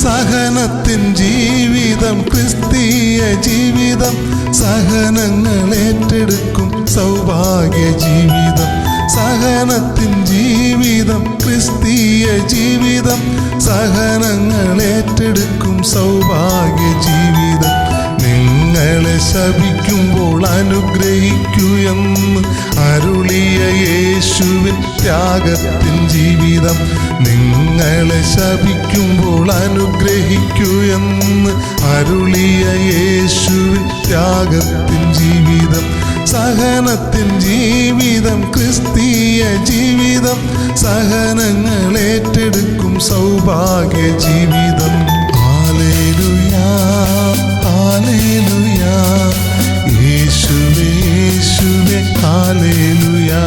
സഹനത്തിൻ ജീവിതം ക്രിസ്തീയ ജീവിതം, സഹനങ്ങൾ ഏറ്റെടുക്കും സൗഭാഗ്യ ജീവിതം. സഹനത്തിൻ ജീവിതം ക്രിസ്തീയ ജീവിതം, സഹനങ്ങൾ ഏറ്റെടുക്കും സൗഭാഗ്യ ജീവിതം. നിങ്ങളെ ശപിക്കുമ്പോൾ അനുഗ്രഹിക്കൂ എന്ന് അരുളിയ യേശുവിൻ ത്യാഗത്തിൻ ജീവിതം. നിങ്ങളെ ശപിക്കുമ്പോൾ അനുഗ്രഹിക്കൂ എന്ന് അരുളിയ യേശുവിൻ ത്യാഗത്തിൻ ജീവിതം. സഹനത്തിൻ ജീവിതം ക്രിസ്തീയ ജീവിതം, സഹനങ്ങൾ ഏറ്റെടുക്കും സൗഭാഗ്യ ജീവിതം. ഹല്ലേലൂയാ ഹല്ലേലൂയാ, യേശുവേ യേശുവേ ഹല്ലേലൂയാ.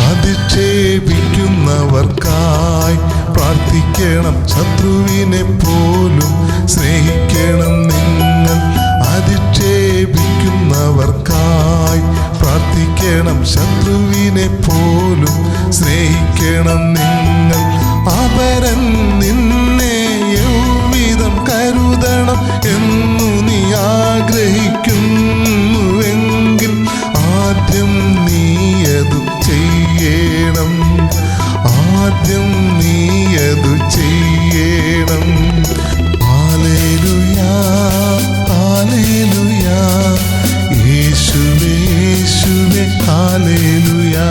അധിക്ഷേപിക്കുന്നവർക്കായി പ്രാർത്ഥിക്കണം, ശത്രുവിനെ പോലും സ്നേഹിക്കണം നിങ്ങൾ. അധിക്ഷേപിക്കുന്നവർക്കായി പ്രാർത്ഥിക്കണം, ശത്രുവിനെ പോലും സ്നേഹിക്കണം നിങ്ങൾ. അപരൻ നിന്നെ എவ்விதം കരുതണം എന്നു നീ ആഗ്രഹിക്കുന്നുവെങ്കിൽ ആദ്യം നീയതു ചെയ്യണം, ആദ്യം നീയതു ചെയ്യണം. ഹല്ലേലൂയാ ഹല്ലേലൂയാ, യേശുവേ യേശുവേ ഹല്ലേലൂയാ.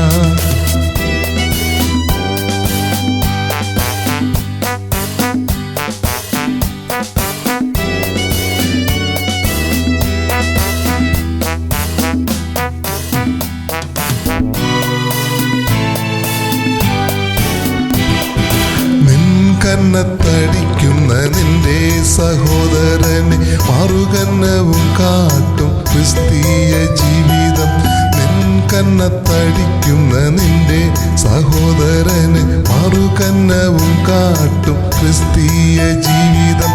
കന്നത്തടിക്കുന്ന നിന്റെ സഹോദരന് മറുകന്നവും കാട്ടും ക്രിസ്തീയ ജീവിതം. കന്നത്തടിക്കുന്ന നിന്റെ സഹോദരന് മറുകന്നവും കാട്ടും ക്രിസ്തീയ ജീവിതം.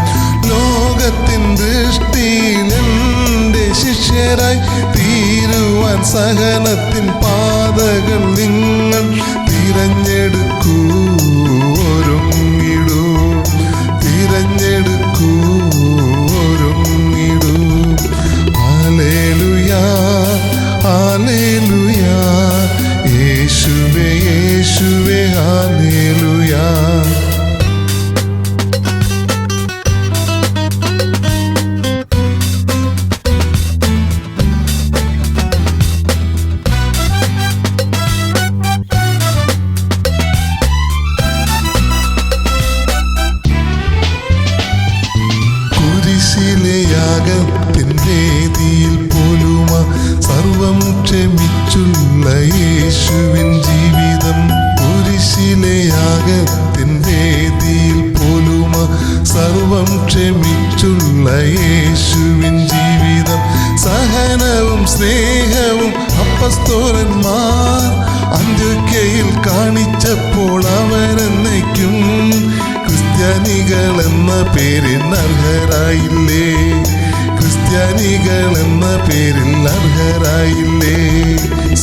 ലോകത്തിൻ ദൃഷ്ടിയിൽ എൻ്റെ ശിഷ്യരായി തീരുവാൻ സഹനത്തിൻ പാതകൾ നിങ്ങൾ തിരഞ്ഞെടുക്കൂ, ഒരുങ്ങിടൂ, തിരഞ്ഞെടുക്കൂ, ഒരുങ്ങിടൂ. ഹല്ലേലൂയാ ഹല്ലേലൂയാ, യേശുവേ യേശുവേ ഹല്ലേലൂയാ. യാഗത്തിൻ വേദിയിൽ പോലുമ സർവം ക്ഷമിച്ചുള്ള യേശുവിൻ ജീവിതം. കുരിശിലെ യാഗത്തിൻ വേദിയിൽ പോലുമ സർവം ക്ഷമിച്ചുള്ള യേശുവിൻ ജീവിതം. സഹനവും സ്നേഹവും അപ്പസ്തോലന്മാർ അന്ത്യോക്യയിൽ കാണിച്ചപ്പോൾ അവരെന്നേക്കും ക്രിസ്ത്യാനികൾ എന്ന പേരിൽ അർഹരായില്ലേ, ക്രിസ്ത്യാനികൾ എന്ന പേരിൽ അർഹരായില്ലേ.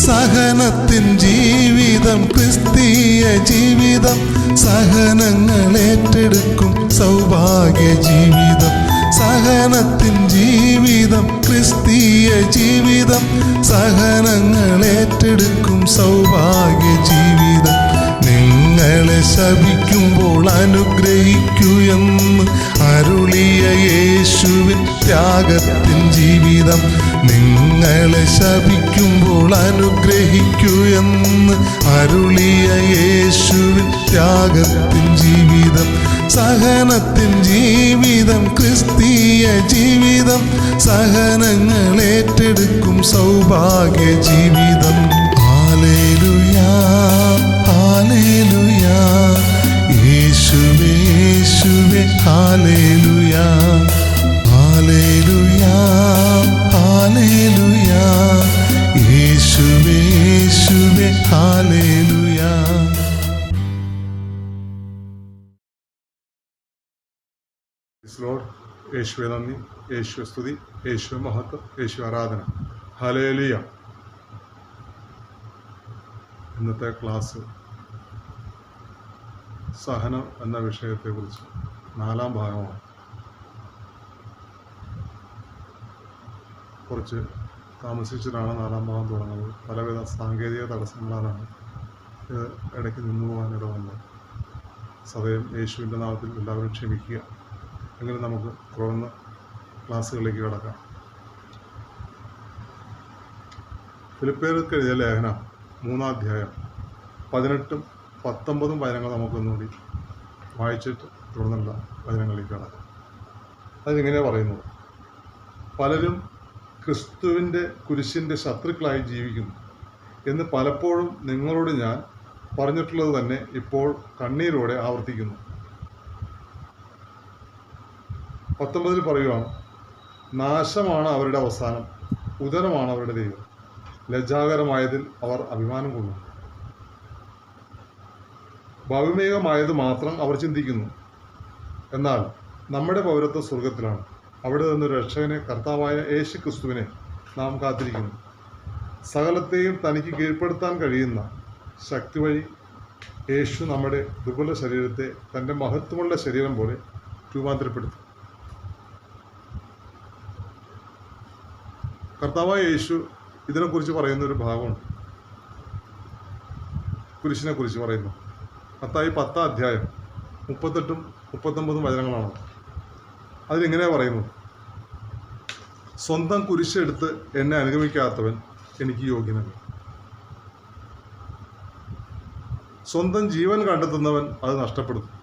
സഹനത്തിൻ ജീവിതം ക്രിസ്തീയ ജീവിതം, സഹനങ്ങൾ ഏറ്റെടുക്കും സൗഭാഗ്യ ജീവിതം. സഹനത്തിൻ ജീവിതം ക്രിസ്തീയ ജീവിതം, സഹനങ്ങൾ ഏറ്റെടുക്കും സൗഭാഗ്യ ജീവിതം. നിങ്ങളെ ശപിക്കുമ്പോൾ അനുഗ്രഹിക്കൂ എന്ന് അരുളിയ യേശുവിൻ ത്യാഗത്തിൻ ജീവിതം. നിങ്ങളെ ശപിക്കുമ്പോൾ അനുഗ്രഹിക്കൂ എന്ന് അരുളിയ യേശുവിൻ ത്യാഗത്തിൻ ജീവിതം. സഹനത്തിൻ ജീവിതം ക്രിസ്തീയ ജീവിതം, സഹനങ്ങൾ ഏറ്റെടുക്കും സൗഭാഗ്യ ജീവിതം. ഹല്ലേലൂയാ ഹല്ലേലൂയാ, യേശുവേ യേശുവേ ഹല്ലേലൂയാ. ഹല്ലേലൂയാ ഹല്ലേലൂയാ, യേശുവേ യേശുവേ ഹല്ലേലൂയാ. ലോർഡ്. യേശുവെ നന്ദി, യേശുവെ സ്തുതി, യേശുവെ മഹത്വം, യേശു ആരാധന. ഹല്ലേലൂയ. ഇന്നത്തെ ക്ലാസ് സഹനം എന്ന വിഷയത്തെക്കുറിച്ച് 4ാം ഭാഗമാണ്. കുറച്ച് താമസിച്ചിട്ടാണ് 4ാം ഭാഗം തുടങ്ങുന്നത്. പലവിധ സാങ്കേതിക തടസ്സങ്ങളാലാണ് ഇത് ഇടയ്ക്ക് നിന്നു പോകാനിട വന്നത്. സദയം യേശുവിൻ്റെ നാമത്തിൽ എല്ലാവരും ക്ഷമിക്കുക. എങ്കിലും നമുക്ക് തുടർന്ന് ക്ലാസ്സുകളിലേക്ക് കടക്കാം. ഫിലിപ്പിയർക്ക് എഴുതിയ ലേഖനം 3-ാം അധ്യായം 18-ഉം 19-ഉം വചനങ്ങൾ നമുക്കൊന്നുകൂടി വായിച്ചിട്ട് തുടർന്നുള്ള വചനങ്ങളിലേക്ക് കടക്കാം. അതിങ്ങനെ പറയുന്നത്: പലരും ക്രിസ്തുവിൻ്റെ കുരിശിൻ്റെ ശത്രുക്കളായി ജീവിക്കുന്നു എന്ന് പലപ്പോഴും നിങ്ങളോട് ഞാൻ പറഞ്ഞിട്ടുള്ളത് തന്നെ ഇപ്പോൾ കണ്ണീരോടെ ആവർത്തിക്കുന്നു. 19-ൽ പറയുവാണ്: നാശമാണ് അവരുടെ അവസാനം, ഉദരമാണ് അവരുടെ ദൈവം, ലജ്ജാകരമായതിൽ അവർ അഭിമാനം കൊള്ളുന്നു. ഭൗമികമായത് മാത്രം അവർ ചിന്തിക്കുന്നു. എന്നാൽ നമ്മുടെ പൗരത്വം സ്വർഗത്തിലാണ്. അവിടെ നിന്ന് രക്ഷകനെ, കർത്താവായ യേശു ക്രിസ്തുവിനെ നാം കാത്തിരിക്കുന്നു. സകലത്തെയും തനിക്ക് കീഴ്പ്പെടുത്താൻ കഴിയുന്ന ശക്തി വഴി യേശു നമ്മുടെ ദുർബല ശരീരത്തെ തൻ്റെ മഹത്വമുള്ള ശരീരം പോലെ രൂപാന്തരപ്പെടുത്തും. കർത്താവായ യേശു ഇതിനെക്കുറിച്ച് പറയുന്നൊരു ഭാഗമുണ്ട്. കുരിശിനെ കുറിച്ച് പറയുന്നു. മത്തായി 10-ാം അധ്യായം 38-ഉം 39-ഉം വചനങ്ങളാണ്. അതിലിങ്ങനെ പറയുന്നു: സ്വന്തം കുരിശെടുത്ത് എന്നെ അനുഗമിക്കാത്തവൻ എനിക്ക് യോഗ്യനല്ല. സ്വന്തം ജീവൻ കണ്ടെത്തുന്നവൻ അത് നഷ്ടപ്പെടുത്തും.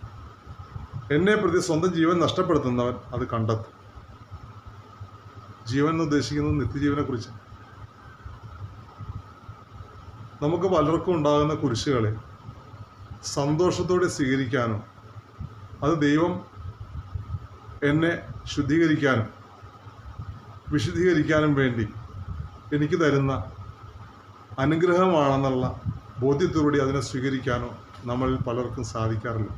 എന്നെ പ്രതി സ്വന്തം ജീവൻ നഷ്ടപ്പെടുത്തുന്നവൻ അത് കണ്ടെത്തും. ജീവൻ എന്ന് ഉദ്ദേശിക്കുന്നത് നിത്യജീവനെക്കുറിച്ച്. നമുക്ക് പലർക്കും ഉണ്ടാകുന്ന കുരിശുകളെ സന്തോഷത്തോടെ സ്വീകരിക്കാനും അത് ദൈവം എന്നെ ശുദ്ധീകരിക്കാനും വിശുദ്ധീകരിക്കാനും വേണ്ടി എനിക്ക് തരുന്ന അനുഗ്രഹമാണെന്നുള്ള ബോധ്യത്തോടുകൂടി അതിനെ സ്വീകരിക്കാനോ നമ്മളിൽ പലർക്കും സാധിക്കാറില്ല.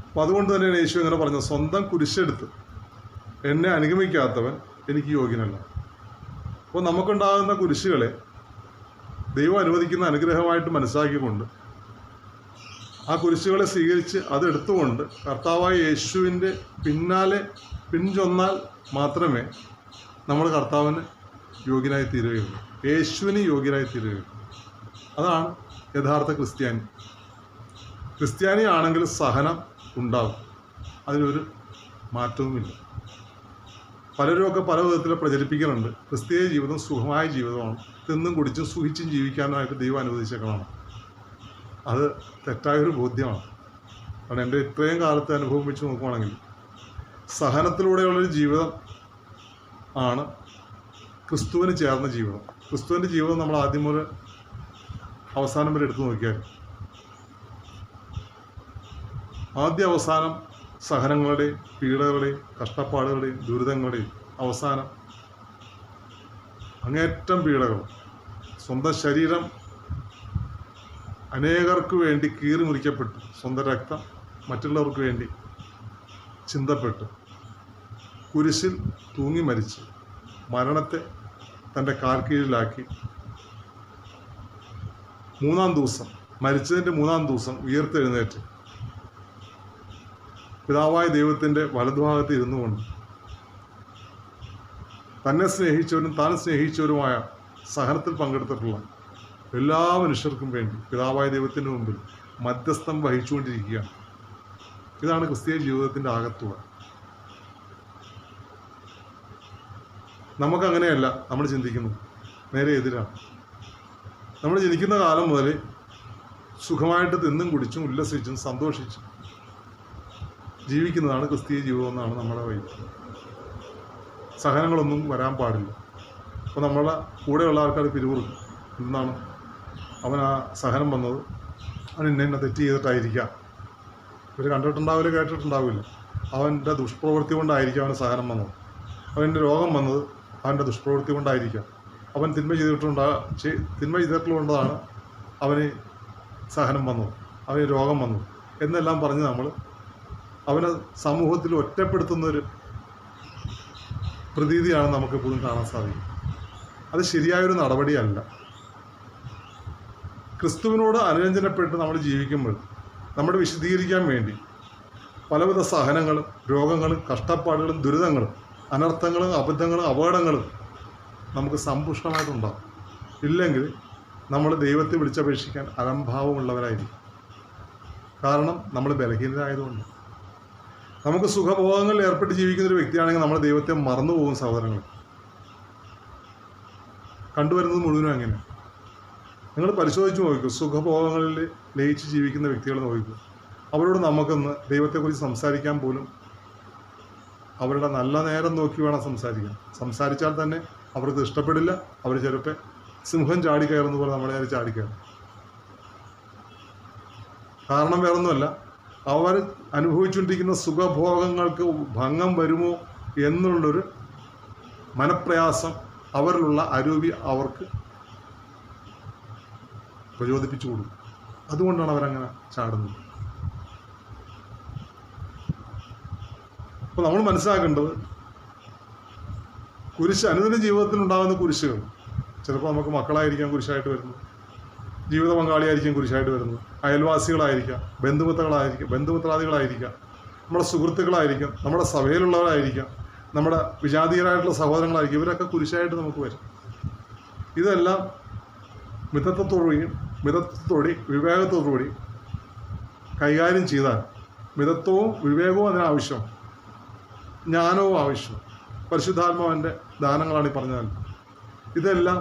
അപ്പം അതുകൊണ്ട് തന്നെയാണ് യേശു ഇങ്ങനെ പറഞ്ഞത്: സ്വന്തം കുരിശെടുത്ത് എന്നെ അനുഗമിക്കാത്തവൻ എനിക്ക് യോഗ്യനല്ല. അപ്പോൾ നമുക്കുണ്ടാകുന്ന കുരിശുകളെ ദൈവം അനുവദിക്കുന്ന അനുഗ്രഹമായിട്ട് മനസ്സിലാക്കിക്കൊണ്ട് ആ കുരിശുകളെ സ്വീകരിച്ച് അതെടുത്തുകൊണ്ട് കർത്താവായ യേശുവിൻ്റെ പിന്നാലെ പിൻചൊന്നാൽ മാത്രമേ നമ്മൾ കർത്താവിന് യോഗ്യനായി തീരുകയുള്ളൂ, യേശുവിന് യോഗ്യനായി തീരുകയുള്ളൂ. അതാണ് യഥാർത്ഥ ക്രിസ്ത്യാനി. ക്രിസ്ത്യാനി ആണെങ്കിൽ സഹനം ഉണ്ടാവും, അതിനൊരു മാറ്റവുമില്ല. പലരുമൊക്കെ പല വിധത്തിൽ പ്രചരിപ്പിക്കുന്നുണ്ട്. ക്രിസ്തീയ ജീവിതം സുഖമായ ജീവിതമാണ്, തിന്നും കുടിച്ചും സുഖിച്ചും ജീവിക്കാനായിട്ട് ദൈവം അനുവദിച്ചേക്കണമാണ്. അത് തെറ്റായൊരു ബോധ്യമാണ്. കാരണം എൻ്റെ ഇത്രയും കാലത്തെ അനുഭവം വെച്ച് നോക്കുവാണെങ്കിൽ സഹനത്തിലൂടെയുള്ളൊരു ജീവിതം ആണ് ക്രിസ്തുവിന് ചേർന്ന ജീവിതം. ക്രിസ്തുവിൻ്റെ ജീവിതം നമ്മൾ ആദ്യം മുതൽ അവസാനം വരെ എടുത്തു നോക്കിയാൽ ആദ്യ അവസാനം സഹനങ്ങളുടെയും പീഡകളുടെയും കഷ്ടപ്പാടുകളുടെയും ദുരിതങ്ങളുടെയും അവസാനം അങ്ങേറ്റം പീഡകൾ. സ്വന്തം ശരീരം അനേകർക്ക് വേണ്ടി കീറി മുറിക്കപ്പെട്ടു, സ്വന്തം രക്തം മറ്റുള്ളവർക്ക് വേണ്ടി ചിന്തപ്പെട്ടു, കുരിശിൽ തൂങ്ങി മരിച്ച് മരണത്തെ തൻ്റെ കാൽക്കീഴിലാക്കി 3-ാം ദിവസം, മരിച്ചതിൻ്റെ 3-ാം ദിവസം ഉയർത്തെഴുന്നേറ്റ് പിതാവായ ദൈവത്തിൻ്റെ വലതുഭാഗത്ത് ഇരുന്നു കൊണ്ട് തന്നെ സ്നേഹിച്ചവരും താൻ സ്നേഹിച്ചവരുമായ സഹനത്തിൽ പങ്കെടുത്തിട്ടുള്ള എല്ലാ മനുഷ്യർക്കും വേണ്ടി പിതാവായ ദൈവത്തിൻ്റെ മുമ്പിൽ മധ്യസ്ഥം വഹിച്ചുകൊണ്ടിരിക്കുകയാണ്. ഇതാണ് ക്രിസ്തീയ ജീവിതത്തിൻ്റെ ആകത്തുക. നമുക്കങ്ങനെയല്ല നമ്മൾ ചിന്തിക്കുന്നത്, നേരെ എതിരാണ്. നമ്മൾ ജനിക്കുന്ന കാലം മുതൽ സുഖമായിട്ട് തിന്നും കുടിച്ചും ഉല്ലസിച്ചും സന്തോഷിച്ചും ജീവിക്കുന്നതാണ് ക്രിസ്തീയ ജീവിതം എന്നാണ് നമ്മുടെ വഴി. സഹനങ്ങളൊന്നും വരാൻ പാടില്ല. അപ്പോൾ നമ്മളെ കൂടെയുള്ള ആൾക്കാർ പിരിമുറുക്കും. എന്നാണ് അവൻ ആ സഹനം വന്നത്, അവൻ ഇന്ന തെറ്റ് ചെയ്തിട്ടായിരിക്കാം. ഇവർ കണ്ടിട്ടുണ്ടാവില്ല, കേട്ടിട്ടുണ്ടാവില്ല. അവൻ്റെ ദുഷ്പ്രവൃത്തി കൊണ്ടായിരിക്കാം അവന് സഹനം വന്നത്. അവൻ്റെ രോഗം വന്നത് അവൻ്റെ ദുഷ്പ്രവൃത്തി കൊണ്ടായിരിക്കാം. അവൻ തിന്മ ചെയ്തിട്ടുള്ളതാണ് അവന് സഹനം വന്നത്, അവന് രോഗം വന്നത് എന്നെല്ലാം പറഞ്ഞ് നമ്മൾ അവനെ സമൂഹത്തിൽ ഒറ്റപ്പെടുത്തുന്നൊരു പ്രതീതിയാണ് നമുക്കെപ്പോഴും കാണാൻ സാധിക്കും. അത് ശരിയായൊരു നടപടിയല്ല. ക്രിസ്തുവിനോട് അനുരഞ്ജനപ്പെട്ട് നമ്മൾ ജീവിക്കുമ്പോൾ നമ്മുടെ വിശദീകരിക്കാൻ വേണ്ടി പലവിധ സഹനങ്ങളും രോഗങ്ങളും കഷ്ടപ്പാടുകളും ദുരിതങ്ങളും അനർത്ഥങ്ങളും അബദ്ധങ്ങളും അപകടങ്ങളും നമുക്ക് സമ്പുഷ്ടമായിട്ടുണ്ടാകും. ഇല്ലെങ്കിൽ നമ്മൾ ദൈവത്തെ വിളിച്ചപേക്ഷിക്കാൻ അലംഭാവമുള്ളവരായിരിക്കും. കാരണം നമ്മൾ ബലഹീനരായതുകൊണ്ട്. നമുക്ക് സുഖഭോഗങ്ങളിൽ ഏർപ്പെട്ട് ജീവിക്കുന്നൊരു വ്യക്തിയാണെങ്കിൽ നമ്മൾ ദൈവത്തെ മറന്നു പോകും. സഹോദരങ്ങൾ, കണ്ടുവരുന്നത് മുഴുവനും അങ്ങനെ. നിങ്ങൾ പരിശോധിച്ച് നോക്കൂ. സുഖഭോഗങ്ങളിൽ ലയിച്ച് ജീവിക്കുന്ന വ്യക്തികൾ നോക്കൂ. അവരോട് നമുക്കൊന്ന് ദൈവത്തെക്കുറിച്ച് സംസാരിക്കാൻ പോലും അവരുടെ നല്ല നേരം നോക്കി വേണം സംസാരിക്കാൻ. സംസാരിച്ചാൽ തന്നെ അവർക്ക് ഇഷ്ടപ്പെടില്ല. അവർ ചിലപ്പോൾ സിംഹം ചാടിക്കയറുന്ന പോലെ നമ്മളെ നേരെ ചാടിക്കയറും. കാരണം വേറൊന്നുമല്ല, അവർ അനുഭവിച്ചുകൊണ്ടിരിക്കുന്ന സുഖഭോഗങ്ങൾക്ക് ഭംഗം വരുമോ എന്നുള്ളൊരു മനപ്രയാസം അവരിലുള്ള അരൂപി അവർക്ക് പ്രചോദിപ്പിച്ചു കൊടുക്കും. അതുകൊണ്ടാണ് അവരങ്ങനെ ചാടുന്നത്. അപ്പോൾ നമ്മൾ മനസ്സിലാക്കേണ്ടത്, കുരിശ് അനുദിന ജീവിതത്തിൽ ഉണ്ടാകുന്ന കുരിശുകൾ ചിലപ്പോൾ നമുക്ക് മക്കളായിരിക്കാം കുരിശായിട്ട് വരുന്നത്, ജീവിത പങ്കാളിയായിരിക്കും കുരിശായിട്ട് വരുന്നത്, അയൽവാസികളായിരിക്കാം, ബന്ധുമിത്രാദികളായിരിക്കാം, നമ്മുടെ സുഹൃത്തുക്കളായിരിക്കാം, നമ്മുടെ സഭയിലുള്ളവരായിരിക്കാം, നമ്മുടെ വിജാതീയരായിട്ടുള്ള സഹോദരങ്ങളായിരിക്കും. ഇവരൊക്കെ കുരിശായിട്ട് നമുക്ക് വരും. ഇതെല്ലാം മിതത്വത്തോടെ വിവേകത്തോടുകൂടി കൈകാര്യം ചെയ്താൽ, മിതത്വവും വിവേകവും അതിനാവശ്യം, ജ്ഞാനവും ആവശ്യം, പരിശുദ്ധാത്മാവിൻ്റെ ദാനങ്ങളാണ് ഈ പറഞ്ഞാൽ. ഇതെല്ലാം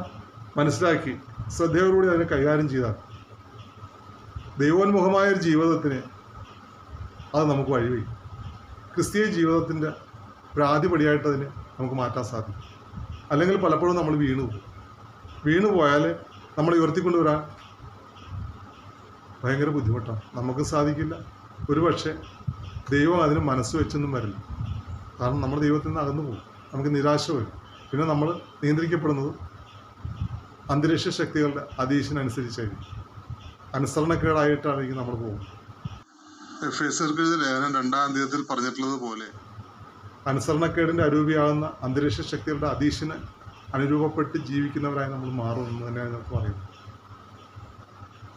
മനസ്സിലാക്കി ശ്രദ്ധയോടുകൂടി അതിനെ കൈകാര്യം ചെയ്താൽ ദൈവോന്മുഖമായൊരു ജീവിതത്തിന് അത് നമുക്ക് വഴിവെക്കും. ക്രിസ്തീയ ജീവിതത്തിൻ്റെ പ്രാതിപടിയായിട്ട് അതിനെ നമുക്ക് മാറ്റാൻ സാധിക്കും. അല്ലെങ്കിൽ പലപ്പോഴും നമ്മൾ വീണുപോയാൽ നമ്മളെ ഉയർത്തിക്കൊണ്ടുവരാൻ ഭയങ്കര ബുദ്ധിമുട്ടാണ്. നമുക്ക് സാധിക്കില്ല. ഒരുപക്ഷെ ദൈവം അതിന് മനസ്സ് വെച്ചൊന്നും വരില്ല. കാരണം നമ്മൾ ദൈവത്തിൽ നിന്ന് അകന്നു പോകും. നമുക്ക് നിരാശ വരും. പിന്നെ നമ്മൾ നിയന്ത്രിക്കപ്പെടുന്നത് അന്തരീക്ഷ ശക്തികളുടെ അധീശനനുസരിച്ചായിരിക്കും. അനുസരണക്കേടായിട്ടായിരിക്കും നമ്മൾ പോകും. എഫേസ്യർക്ക് എഴുതിയ ലേഖനം 2-ാം അധ്യായത്തിൽ പറഞ്ഞിട്ടുള്ളത് പോലെ അനുസരണക്കേടിൻ്റെ അരൂപിയാകുന്ന അന്തരീക്ഷ ശക്തികളുടെ അധീശന് അനുരൂപപ്പെട്ട് ജീവിക്കുന്നവരായി നമ്മൾ മാറുമെന്ന് തന്നെയാണ് നമുക്ക് പറയുന്നത്.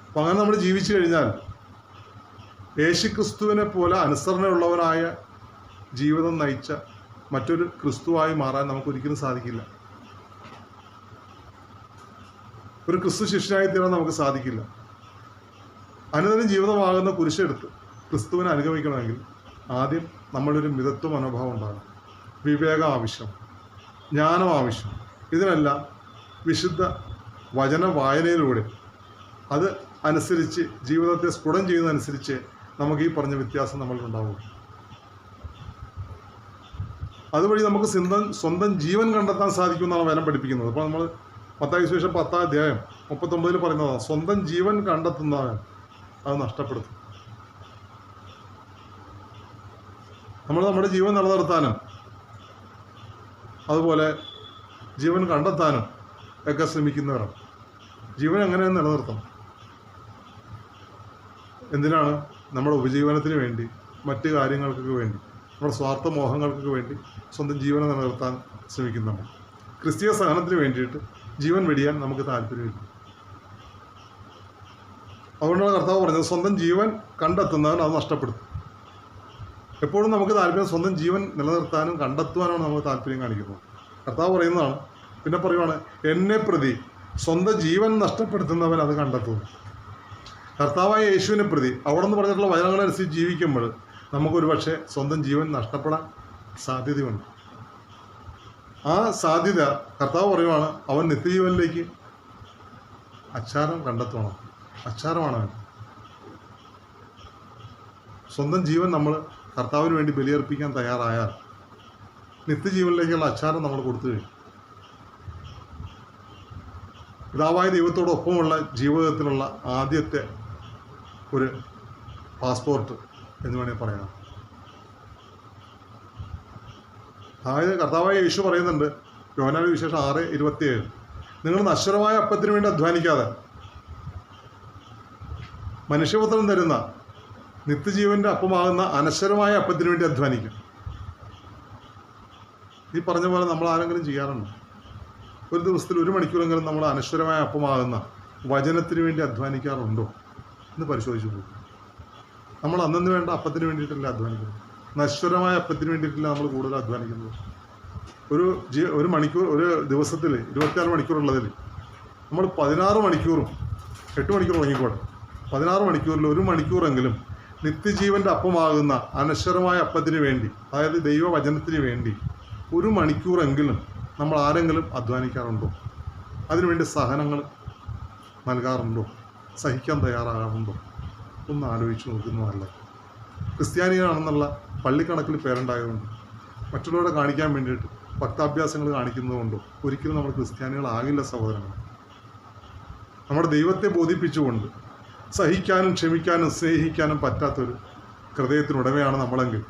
അപ്പം അങ്ങനെ നമ്മൾ ജീവിച്ചു കഴിഞ്ഞാൽ യേശുക്രിസ്തുവിനെ പോലെ അനുസരണയുള്ളവനായ ജീവിതം നയിച്ച മറ്റൊരു ക്രിസ്തുവായി മാറാൻ നമുക്കൊരിക്കലും സാധിക്കില്ല. ഒരു ക്രിസ്തു ശിഷ്യനായി തീരാൻ നമുക്ക് സാധിക്കില്ല. അനുദിന ജീവിതമാകുന്ന കുരിശെടുത്ത് ക്രിസ്തുവിനെ അനുഗമിക്കണമെങ്കിൽ ആദ്യം നമ്മളൊരു മിതത്വ മനോഭാവം ഉണ്ടാകണം. വിവേകം ആവശ്യം, ജ്ഞാനം ആവശ്യം. ഇതിനെല്ലാം വിശുദ്ധ വചന വായനയിലൂടെ അത് അനുസരിച്ച് ജീവിതത്തെ സ്ഫുടം ചെയ്യുന്നതനുസരിച്ച് നമുക്ക് ഈ പറഞ്ഞ വ്യത്യാസം നമ്മൾക്കുണ്ടാവും. അതുവഴി നമുക്ക് സ്വന്തം ജീവൻ കണ്ടെത്താൻ സാധിക്കുമെന്നാണ് വേദം പഠിപ്പിക്കുന്നത്. അപ്പോൾ നമ്മൾ മത്തായി സുവിശേഷം 10-ാം അധ്യായം 39 പറയുന്നതാണ്, സ്വന്തം ജീവൻ കണ്ടെത്തുന്നവൻ അത് നഷ്ടപ്പെടുത്തും. നമ്മൾ നമ്മുടെ ജീവൻ നിലനിർത്താനും അതുപോലെ ജീവൻ കണ്ടെത്താനും ഒക്കെ ശ്രമിക്കുന്നവരാണ്. ജീവൻ എങ്ങനെ നിലനിർത്തണം? എന്തിനാണ്? നമ്മുടെ ഉപജീവനത്തിന് വേണ്ടി, മറ്റ് കാര്യങ്ങൾക്കൊക്കെ വേണ്ടി, നമ്മുടെ സ്വാർത്ഥ മോഹങ്ങൾക്കൊക്കെ വേണ്ടി സ്വന്തം ജീവനെ നിലനിർത്താൻ ശ്രമിക്കും നമ്മൾ. ക്രിസ്തീയ സഹനത്തിന് വേണ്ടിയിട്ട് ജീവൻ വെടിയാൻ നമുക്ക് താല്പര്യമില്ല. അതുകൊണ്ടാണ് കർത്താവ് പറഞ്ഞത്, സ്വന്തം ജീവൻ കണ്ടെത്തുന്നവൻ അത് നഷ്ടപ്പെടുത്തും. എപ്പോഴും നമുക്ക് താല്പര്യം സ്വന്തം ജീവൻ നിലനിർത്താനും കണ്ടെത്തുവാനാണ് നമുക്ക് താല്പര്യം കാണിക്കുന്നത്. കർത്താവ് പറയുന്നതാണ്, പിന്നെ പറയുവാണ്, എന്നെ പ്രതി സ്വന്തം ജീവൻ നഷ്ടപ്പെടുത്തുന്നവൻ അത് കണ്ടെത്തുന്നു. കർത്താവായ യേശുവിനെ പ്രതി അവിടെ നിന്ന് പറഞ്ഞിട്ടുള്ള വചനങ്ങളനുസരിച്ച് ജീവിക്കുമ്പോൾ നമുക്കൊരു പക്ഷേ സ്വന്തം ജീവൻ നഷ്ടപ്പെടാൻ സാധ്യതയുണ്ട്. ആ സാധ്യത കർത്താവ് പറയുവാണ്, അവൻ നിത്യജീവനിലേക്ക് അച്ചാരം കണ്ടെത്തണം. അച്ചാരമാണ് അവൻ. സ്വന്തം ജീവൻ നമ്മൾ കർത്താവിന് വേണ്ടി ബലിയർപ്പിക്കാൻ തയ്യാറായാൽ നിത്യജീവനിലേക്കുള്ള അച്ചാരം നമ്മൾ കൊടുത്തു കഴിഞ്ഞു. പിതാവായ ദൈവത്തോടൊപ്പമുള്ള ജീവിതത്തിലുള്ള ആദ്യത്തെ ഒരു പാസ്പോർട്ട് എന്ന് വേണമെങ്കിൽ പറയാം. അതായത് കർത്താവായ യേശു പറയുന്നുണ്ട്, യോഹന്നാന്റെ വിശേഷം 6:27, നിങ്ങൾ നശ്വരമായ അപ്പത്തിന് വേണ്ടി അധ്വാനിക്കാതെ മനുഷ്യപുത്രൻ തരുന്ന നിത്യജീവൻ്റെ അപ്പമാകുന്ന അനശ്വരമായ അപ്പത്തിന് വേണ്ടി അധ്വാനിക്കും. ഈ പറഞ്ഞ പോലെ നമ്മൾ ആരെങ്കിലും ചെയ്യാറുണ്ട്? ഒരു ദിവസത്തിൽ 1 മണിക്കൂറെങ്കിലും നമ്മൾ അനശ്വരമായ അപ്പമാകുന്ന വചനത്തിന് വേണ്ടി അധ്വാനിക്കാറുണ്ടോ എന്ന് പരിശോധിച്ച് പോകും. നമ്മൾ അന്നു വേണ്ട അപ്പത്തിന് വേണ്ടിയിട്ടല്ല അധ്വാനിക്കുന്നത്, നശ്വരമായ അപ്പത്തിന് വേണ്ടിയിട്ടല്ല നമ്മൾ കൂടുതൽ അധ്വാനിക്കുന്നത്. ഒരു മണിക്കൂർ, ഒരു ദിവസത്തിൽ 24 മണിക്കൂറുള്ളതിൽ നമ്മൾ 16 മണിക്കൂറും 8 മണിക്കൂർ ഉറങ്ങിക്കോട്ടെ, 16 മണിക്കൂറിൽ 1 മണിക്കൂറെങ്കിലും നിത്യജീവൻ്റെ അപ്പമാകുന്ന അനശ്വരമായ അപ്പത്തിന് വേണ്ടി, അതായത് ദൈവവചനത്തിന് വേണ്ടി 1 മണിക്കൂറെങ്കിലും നമ്മൾ ആരെങ്കിലും അധ്വാനിക്കാറുണ്ടോ? അതിനുവേണ്ടി സഹനങ്ങൾ നൽകാറുണ്ടോ? സഹിക്കാൻ തയ്യാറാകാറുണ്ടോ? ഒന്ന് ആലോചിച്ച് നോക്കുന്നതല്ല. ക്രിസ്ത്യാനികളാണെന്നുള്ള പള്ളിക്കണക്കിൽ പേരുണ്ടായതുകൊണ്ട്, മറ്റുള്ളവരെ കാണിക്കാൻ വേണ്ടിയിട്ട് ഭക്താഭ്യാസങ്ങൾ കാണിക്കുന്നതുകൊണ്ടോ ഒരിക്കലും നമ്മൾ ക്രിസ്ത്യാനികളാകില്ല സഹോദരങ്ങൾ. നമ്മുടെ ദൈവത്തെ ബോധിപ്പിച്ചുകൊണ്ട് സഹിക്കാനും ക്ഷമിക്കാനും സ്നേഹിക്കാനും പറ്റാത്തൊരു ഹൃദയത്തിനുടമയാണ് നമ്മളെങ്കിൽ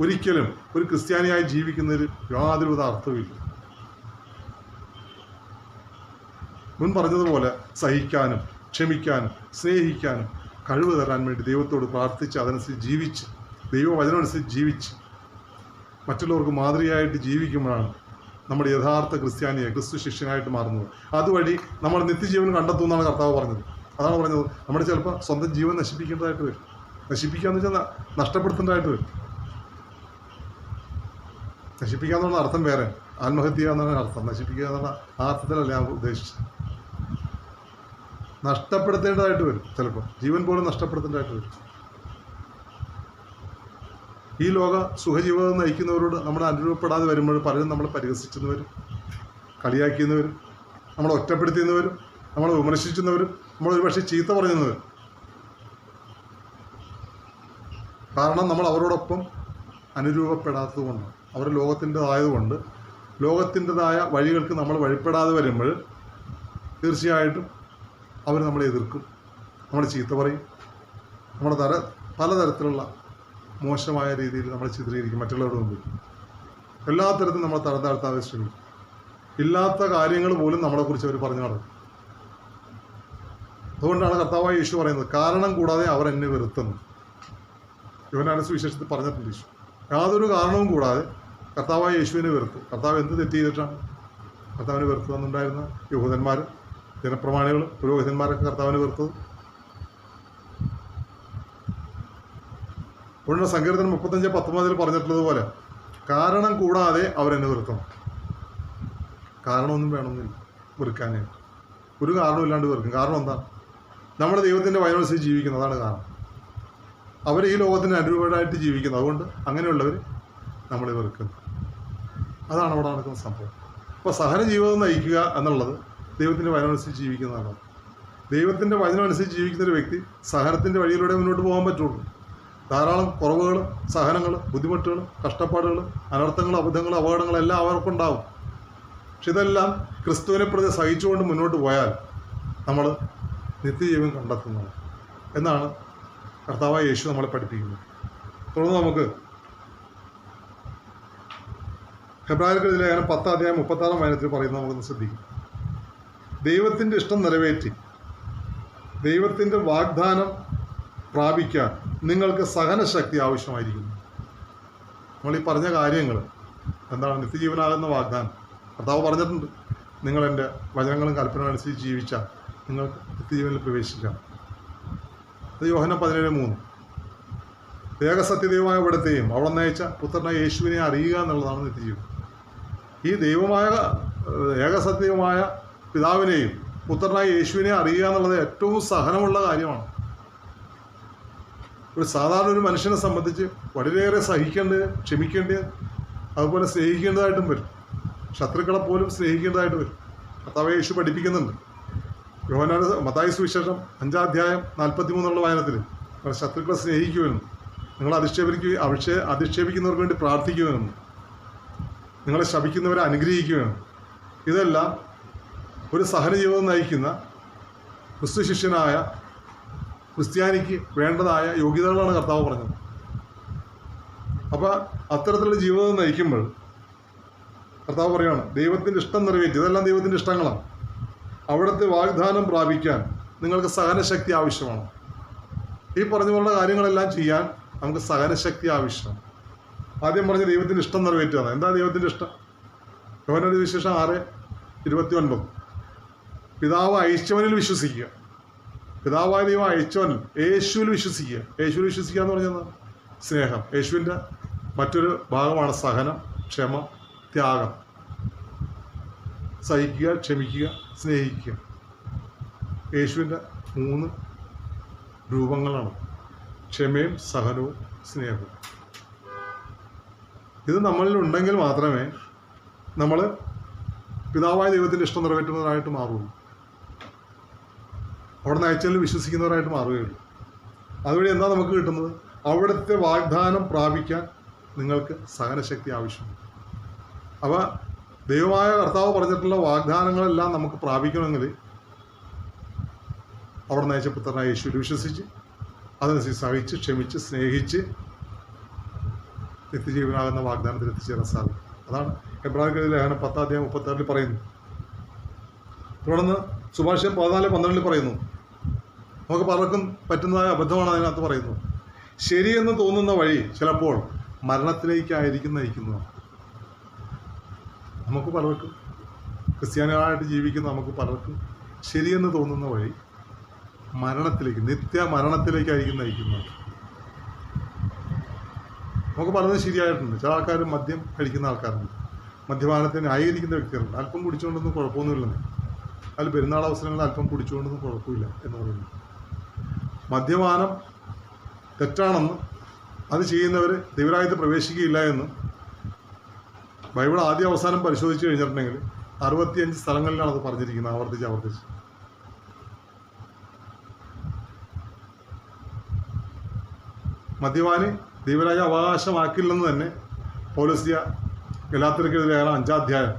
ഒരിക്കലും ഒരു ക്രിസ്ത്യാനിയായി ജീവിക്കുന്നതിൽ യാതൊരുവിധ അർത്ഥവുമില്ല. മുൻ പറഞ്ഞതുപോലെ സഹിക്കാനും ക്ഷമിക്കാനും സ്നേഹിക്കാനും കഴിവ് തരാൻ വേണ്ടി ദൈവത്തോട് പ്രാർത്ഥിച്ച് അതനുസരിച്ച് ജീവിച്ച്, ദൈവവചനം അനുസരിച്ച് ജീവിച്ച് മറ്റുള്ളവർക്ക് മാതൃകയായിട്ട് ജീവിക്കുമ്പോഴാണ് നമ്മുടെ യഥാർത്ഥ ക്രിസ്ത്യാനിയെ ക്രിസ്തു ശിഷ്യനായിട്ട് മാറുന്നത്. അതുവഴി നമ്മൾ നിത്യജീവൻ കണ്ടെത്തുമെന്നാണ് കർത്താവ് പറഞ്ഞത്. അതാണ് പറഞ്ഞത്, നമ്മുടെ ചിലപ്പോൾ സ്വന്തം ജീവൻ നശിപ്പിക്കേണ്ടതായിട്ട് വരും. നശിപ്പിക്കാന്ന് വെച്ചാൽ നഷ്ടപ്പെടുത്തേണ്ടതായിട്ട് വരും. നശിപ്പിക്കുക എന്നുള്ള അർത്ഥം വേറെ, ആത്മഹത്യ എന്നാണ് അർത്ഥം. നശിപ്പിക്കുക എന്നുള്ള ആ അർത്ഥത്തിലല്ല ഞാൻ ഉദ്ദേശിച്ചത്. നഷ്ടപ്പെടുത്തേണ്ടതായിട്ട് വരും, ചിലപ്പോൾ ജീവൻ പോലും നഷ്ടപ്പെടുത്തേണ്ടതായിട്ട് വരും. ഈ ലോക സുഖജീവിതം നയിക്കുന്നവരോട് നമ്മൾ അനുരൂപപ്പെടാതെ വരുമ്പോൾ പലരും നമ്മളെ പരിഹസിച്ചെന്ന് വരും, കളിയാക്കിയെന്ന് വരും, നമ്മളെ ഒറ്റപ്പെടുത്തിയെന്ന് വരും, നമ്മളെ വിമർശിച്ചെന്ന് വരും, നമ്മളൊരു പക്ഷേ ചീത്ത പറഞ്ഞെന്ന് വരും. കാരണം നമ്മൾ അവരോടൊപ്പം അനുരൂപപ്പെടാത്തത് കൊണ്ട്, അവർ ലോകത്തിൻ്റെതായതുകൊണ്ട്, ലോകത്തിൻ്റെതായ വഴികൾക്ക് നമ്മൾ വഴിപ്പെടാതെ വരുമ്പോൾ തീർച്ചയായിട്ടും അവർ നമ്മളെ എതിർക്കും, നമ്മളെ ചീത്ത പറയും, നമ്മുടെ പലതരത്തിലുള്ള മോശമായ രീതിയിൽ നമ്മൾ ചിത്രീകരിക്കും മറ്റുള്ളവരുടെ മുമ്പിൽ. എല്ലാ തരത്തിലും നമ്മൾ തരം താഴ്ത്താതെ ശ്രമിക്കും. ഇല്ലാത്ത കാര്യങ്ങൾ പോലും നമ്മളെക്കുറിച്ച് അവർ പറഞ്ഞു നടക്കും. അതുകൊണ്ടാണ് കർത്താവായ യേശു പറയുന്നത്, കാരണം കൂടാതെ അവർ എന്നെ വെറുത്തുന്നു. യോഹന്നാന്റെ സുവിശേഷത്തിൽ പറഞ്ഞിട്ടുണ്ട് യേശു. യാതൊരു കാരണവും കൂടാതെ കർത്താവായ യേശുവിനെ വെറുത്തു. കർത്താവ് എന്ത് തെറ്റ് ചെയ്തിട്ടാണ് കർത്താവിനെ വെറുത്തു വന്നിട്ടുണ്ടായിരുന്ന? യഹൂദന്മാരും ജനപ്രമാണികളും പുരോഹിതന്മാരൊക്കെ കർത്താവിനെ വെറുത്തത്. അതുകൊണ്ട് സങ്കീർത്തനം 35:19 പറഞ്ഞിട്ടുള്ളതുപോലെ കാരണം കൂടാതെ അവരെന്നെ വെറുക്കണം. കാരണമൊന്നും വേണമെന്നില്ല വെറുക്കാനായിട്ട്. ഒരു കാരണമില്ലാണ്ട് വെറുക്കും. കാരണം എന്താ? നമ്മുടെ ദൈവത്തിൻ്റെ വചനമനുസരിച്ച് ജീവിക്കുന്നത്, അതാണ് കാരണം. അവർ ഈ ലോകത്തിന് അനുരൂപമായിട്ട് ജീവിക്കുന്നത്, അതുകൊണ്ട് അങ്ങനെയുള്ളവർ നമ്മളെ വെറുക്കുന്നു. അതാണ് അവിടെ നടക്കുന്ന സംഭവം. അപ്പോൾ സഹന ജീവിതം നയിക്കുക എന്നുള്ളത് ദൈവത്തിൻ്റെ വചനമനുസരിച്ച് ജീവിക്കുന്നതാണ്. ദൈവത്തിൻ്റെ വചനമനുസരിച്ച് ജീവിക്കുന്ന ഒരു വ്യക്തി സഹനത്തിൻ്റെ വഴിയിലൂടെ മുന്നോട്ട് പോകാൻ പറ്റുള്ളൂ. ധാരാളം കുറവുകൾ, സഹനങ്ങൾ, ബുദ്ധിമുട്ടുകൾ, കഷ്ടപ്പാടുകൾ, അനർത്ഥങ്ങൾ, അബദ്ധങ്ങൾ, അപകടങ്ങളെല്ലാം അവർക്കുണ്ടാവും. പക്ഷെ ഇതെല്ലാം ക്രിസ്തുവിനെ പ്രതി സഹിച്ചുകൊണ്ട് മുന്നോട്ട് പോയാൽ നമ്മൾ നിത്യജീവൻ കണ്ടെത്തുന്നത് എന്നാണ് കർത്താവായ യേശു നമ്മളെ പഠിപ്പിക്കുന്നത്. തുടർന്ന് നമുക്ക് ഹെബ്രായർക്കെതിരെ ലേഖനം 10:36 പറയുന്നത് നമുക്കൊന്ന് ശ്രദ്ധിക്കും. ദൈവത്തിൻ്റെ ഇഷ്ടം നിറവേറ്റി ദൈവത്തിൻ്റെ വാഗ്ദാനം പ്രാപിക്കാൻ നിങ്ങൾക്ക് സഹനശക്തി ആവശ്യമായിരിക്കുന്നു. നമ്മൾ ഈ പറഞ്ഞ കാര്യങ്ങൾ എന്താണ്? നിത്യജീവനാകുന്ന വാഗ്ദാനം. കർത്താവ് പറഞ്ഞിട്ടുണ്ട്, നിങ്ങൾ എൻ്റെ വചനങ്ങളും കൽപ്പനകളും അനുസരിച്ച് ജീവിച്ചാൽ നിങ്ങൾക്ക് നിത്യജീവനിൽ പ്രവേശിക്കാം. അത് യോഹന്നാൻ 17:3. ഏകസത്യദൈവമായ ഇവിടത്തെയും അവിടെ നയിച്ച പുത്രനായ യേശുവിനെ അറിയുക എന്നുള്ളതാണ് നിത്യജീവൻ. ഈ ദൈവമായ ഏകസത്യമായ പിതാവിനെയും പുത്രനായ യേശുവിനെ അറിയുക എന്നുള്ളത് ഏറ്റവും സഹനമുള്ള കാര്യമാണ്. ഒരു സാധാരണ ഒരു മനുഷ്യനെ സംബന്ധിച്ച് വളരെയേറെ സഹിക്കേണ്ടത്, ക്ഷമിക്കേണ്ടത്, അതുപോലെ സ്നേഹിക്കേണ്ടതായിട്ടും വരും. ശത്രുക്കളെ പോലും സ്നേഹിക്കേണ്ടതായിട്ട് വരും. കർത്താവ് യേശു പഠിപ്പിക്കുന്നുണ്ട്. മത്തായി സുവിശേഷം 5:43 വായനത്തിൽ ശത്രുക്കളെ സ്നേഹിക്കുമെന്നും നിങ്ങൾ അധിക്ഷേപിക്കുന്നവർക്ക് വേണ്ടി പ്രാർത്ഥിക്കുമെന്നും നിങ്ങളെ ശപിക്കുന്നവരെ അനുഗ്രഹിക്കുമെന്നും. ഇതെല്ലാം ഒരു സഹനജീവിതം നയിക്കുന്ന ക്രിസ്തു ശിഷ്യനായ ക്രിസ്ത്യാനിക്ക് വേണ്ടതായ യോഗ്യതകളാണ് കർത്താവ് പറഞ്ഞത്. അപ്പോൾ അത്തരത്തിലുള്ള ജീവിതം നയിക്കുമ്പോൾ കർത്താവ് പറയുകയാണ്, ദൈവത്തിൻ്റെ ഇഷ്ടം നിറവേറ്റി, ഇതെല്ലാം ദൈവത്തിൻ്റെ ഇഷ്ടങ്ങളാണ്. അവിടുത്തെ വാഗ്ദാനം പ്രാപിക്കാൻ നിങ്ങൾക്ക് സഹനശക്തി ആവശ്യമാണ്. ഈ പറഞ്ഞുള്ള കാര്യങ്ങളെല്ലാം ചെയ്യാൻ നമുക്ക് സഹനശക്തി ആവശ്യമാണ്. ആദ്യം പറഞ്ഞ ദൈവത്തിൻ്റെ ഇഷ്ടം നിറവേറ്റുകയാണ്. എന്താ ദൈവത്തിൻ്റെ ഇഷ്ടം? യോഹന്നാന്റെ സുവിശേഷം 6:29. പിതാവ് അയച്ചവനിൽ വിശ്വസിക്കുക. പിതാവായ ദൈവം അയച്ചവനിൽ, യേശുവിൽ വിശ്വസിക്കുക. യേശുവിൽ വിശ്വസിക്കുക എന്ന് പറഞ്ഞാൽ സ്നേഹം. യേശുവിൻ്റെ മറ്റൊരു ഭാഗമാണ് സഹനം, ക്ഷമ, ത്യാഗം. സഹിക്കുക, ക്ഷമിക്കുക, സ്നേഹിക്കുക. യേശുവിൻ്റെ 3 രൂപങ്ങളാണ്: ക്ഷമയും സഹനവും സ്നേഹവും. ഇത് നമ്മളിൽ ഉണ്ടെങ്കിൽ മാത്രമേ നമ്മൾ പിതാവായ ദൈവത്തിൻ്റെ ഇഷ്ടം നിറവേറ്റുന്നവരായിട്ട് മാറുള്ളൂ. അവിടെ നിന്ന് അയച്ചതിൽ വിശ്വസിക്കുന്നവരായിട്ട് മാറുകയുള്ളൂ. അതുവഴി എന്താ നമുക്ക് കിട്ടുന്നത്? അവിടുത്തെ വാഗ്ദാനം പ്രാപിക്കാൻ നിങ്ങൾക്ക് സഹനശക്തി ആവശ്യമുണ്ട്. അപ്പോൾ ദൈവമായ കർത്താവ് പറഞ്ഞിട്ടുള്ള വാഗ്ദാനങ്ങളെല്ലാം നമുക്ക് പ്രാപിക്കണമെങ്കിൽ അവിടെ നിന്ന് അയച്ച പുത്രനായ യേശുവിൽ വിശ്വസിച്ച് അതനുസരിച്ച് സഹിച്ച് ക്ഷമിച്ച് സ്നേഹിച്ച് നിത്യജീവനാകുന്ന വാഗ്ദാനത്തിൽ എത്തിച്ചേരാൻ സാധിക്കും. അതാണ് എബ്രായർക്കെഴുതിയ ലേഖനം 10:36 പറയുന്നു. തുടർന്ന് സുഭാഷിതം 14:12 പറയുന്നു. നമുക്ക് പലർക്കും പറ്റുന്നതായ അബദ്ധമാണ് അതിനകത്ത് പറയുന്നത്. ശരിയെന്ന് തോന്നുന്ന വഴി ചിലപ്പോൾ മരണത്തിലേക്കായിരിക്കും നയിക്കുന്നതാണ്. നമുക്ക് പലർക്കും, ക്രിസ്ത്യാനികളായിട്ട് ജീവിക്കുന്ന നമുക്ക് പലർക്കും ശരിയെന്ന് തോന്നുന്ന വഴി മരണത്തിലേക്ക്, നിത്യ മരണത്തിലേക്കായിരിക്കും നയിക്കുന്നത്. നമുക്ക് പലതും ശരിയായിട്ടുണ്ട്. ചില ആൾക്കാർ മദ്യം കഴിക്കുന്ന ആൾക്കാരുണ്ട്, മദ്യപാനത്തെ ന്യായീകരിക്കുന്ന വ്യക്തികളുണ്ട്. അല്പം കുടിച്ചുകൊണ്ടൊന്നും കുഴപ്പമൊന്നുമില്ലെന്ന്, അതിൽ പെരുന്നാൾ അവസരങ്ങളിൽ അല്പം കുടിച്ചുകൊണ്ടൊന്നും കുഴപ്പമില്ല എന്ന് പറയുന്നു. മദ്യപാനം തെറ്റാണെന്ന്, അത് ചെയ്യുന്നവർ ദൈവരാജ്യത്തിൽ പ്രവേശിക്കുകയില്ല എന്ന് ബൈബിൾ ആദ്യ അവസാനം പരിശോധിച്ച് കഴിഞ്ഞിട്ടുണ്ടെങ്കിൽ 65 സ്ഥലങ്ങളിലാണ് അത് പറഞ്ഞിരിക്കുന്നത്, ആവർത്തിച്ച്. മദ്യപാനി ദൈവരാജ്യം അവകാശമാക്കില്ലെന്ന് തന്നെ പൗലോസ്യ ഗലാത്യർക്കെഴുതിയ ലേഖനം 5-ാം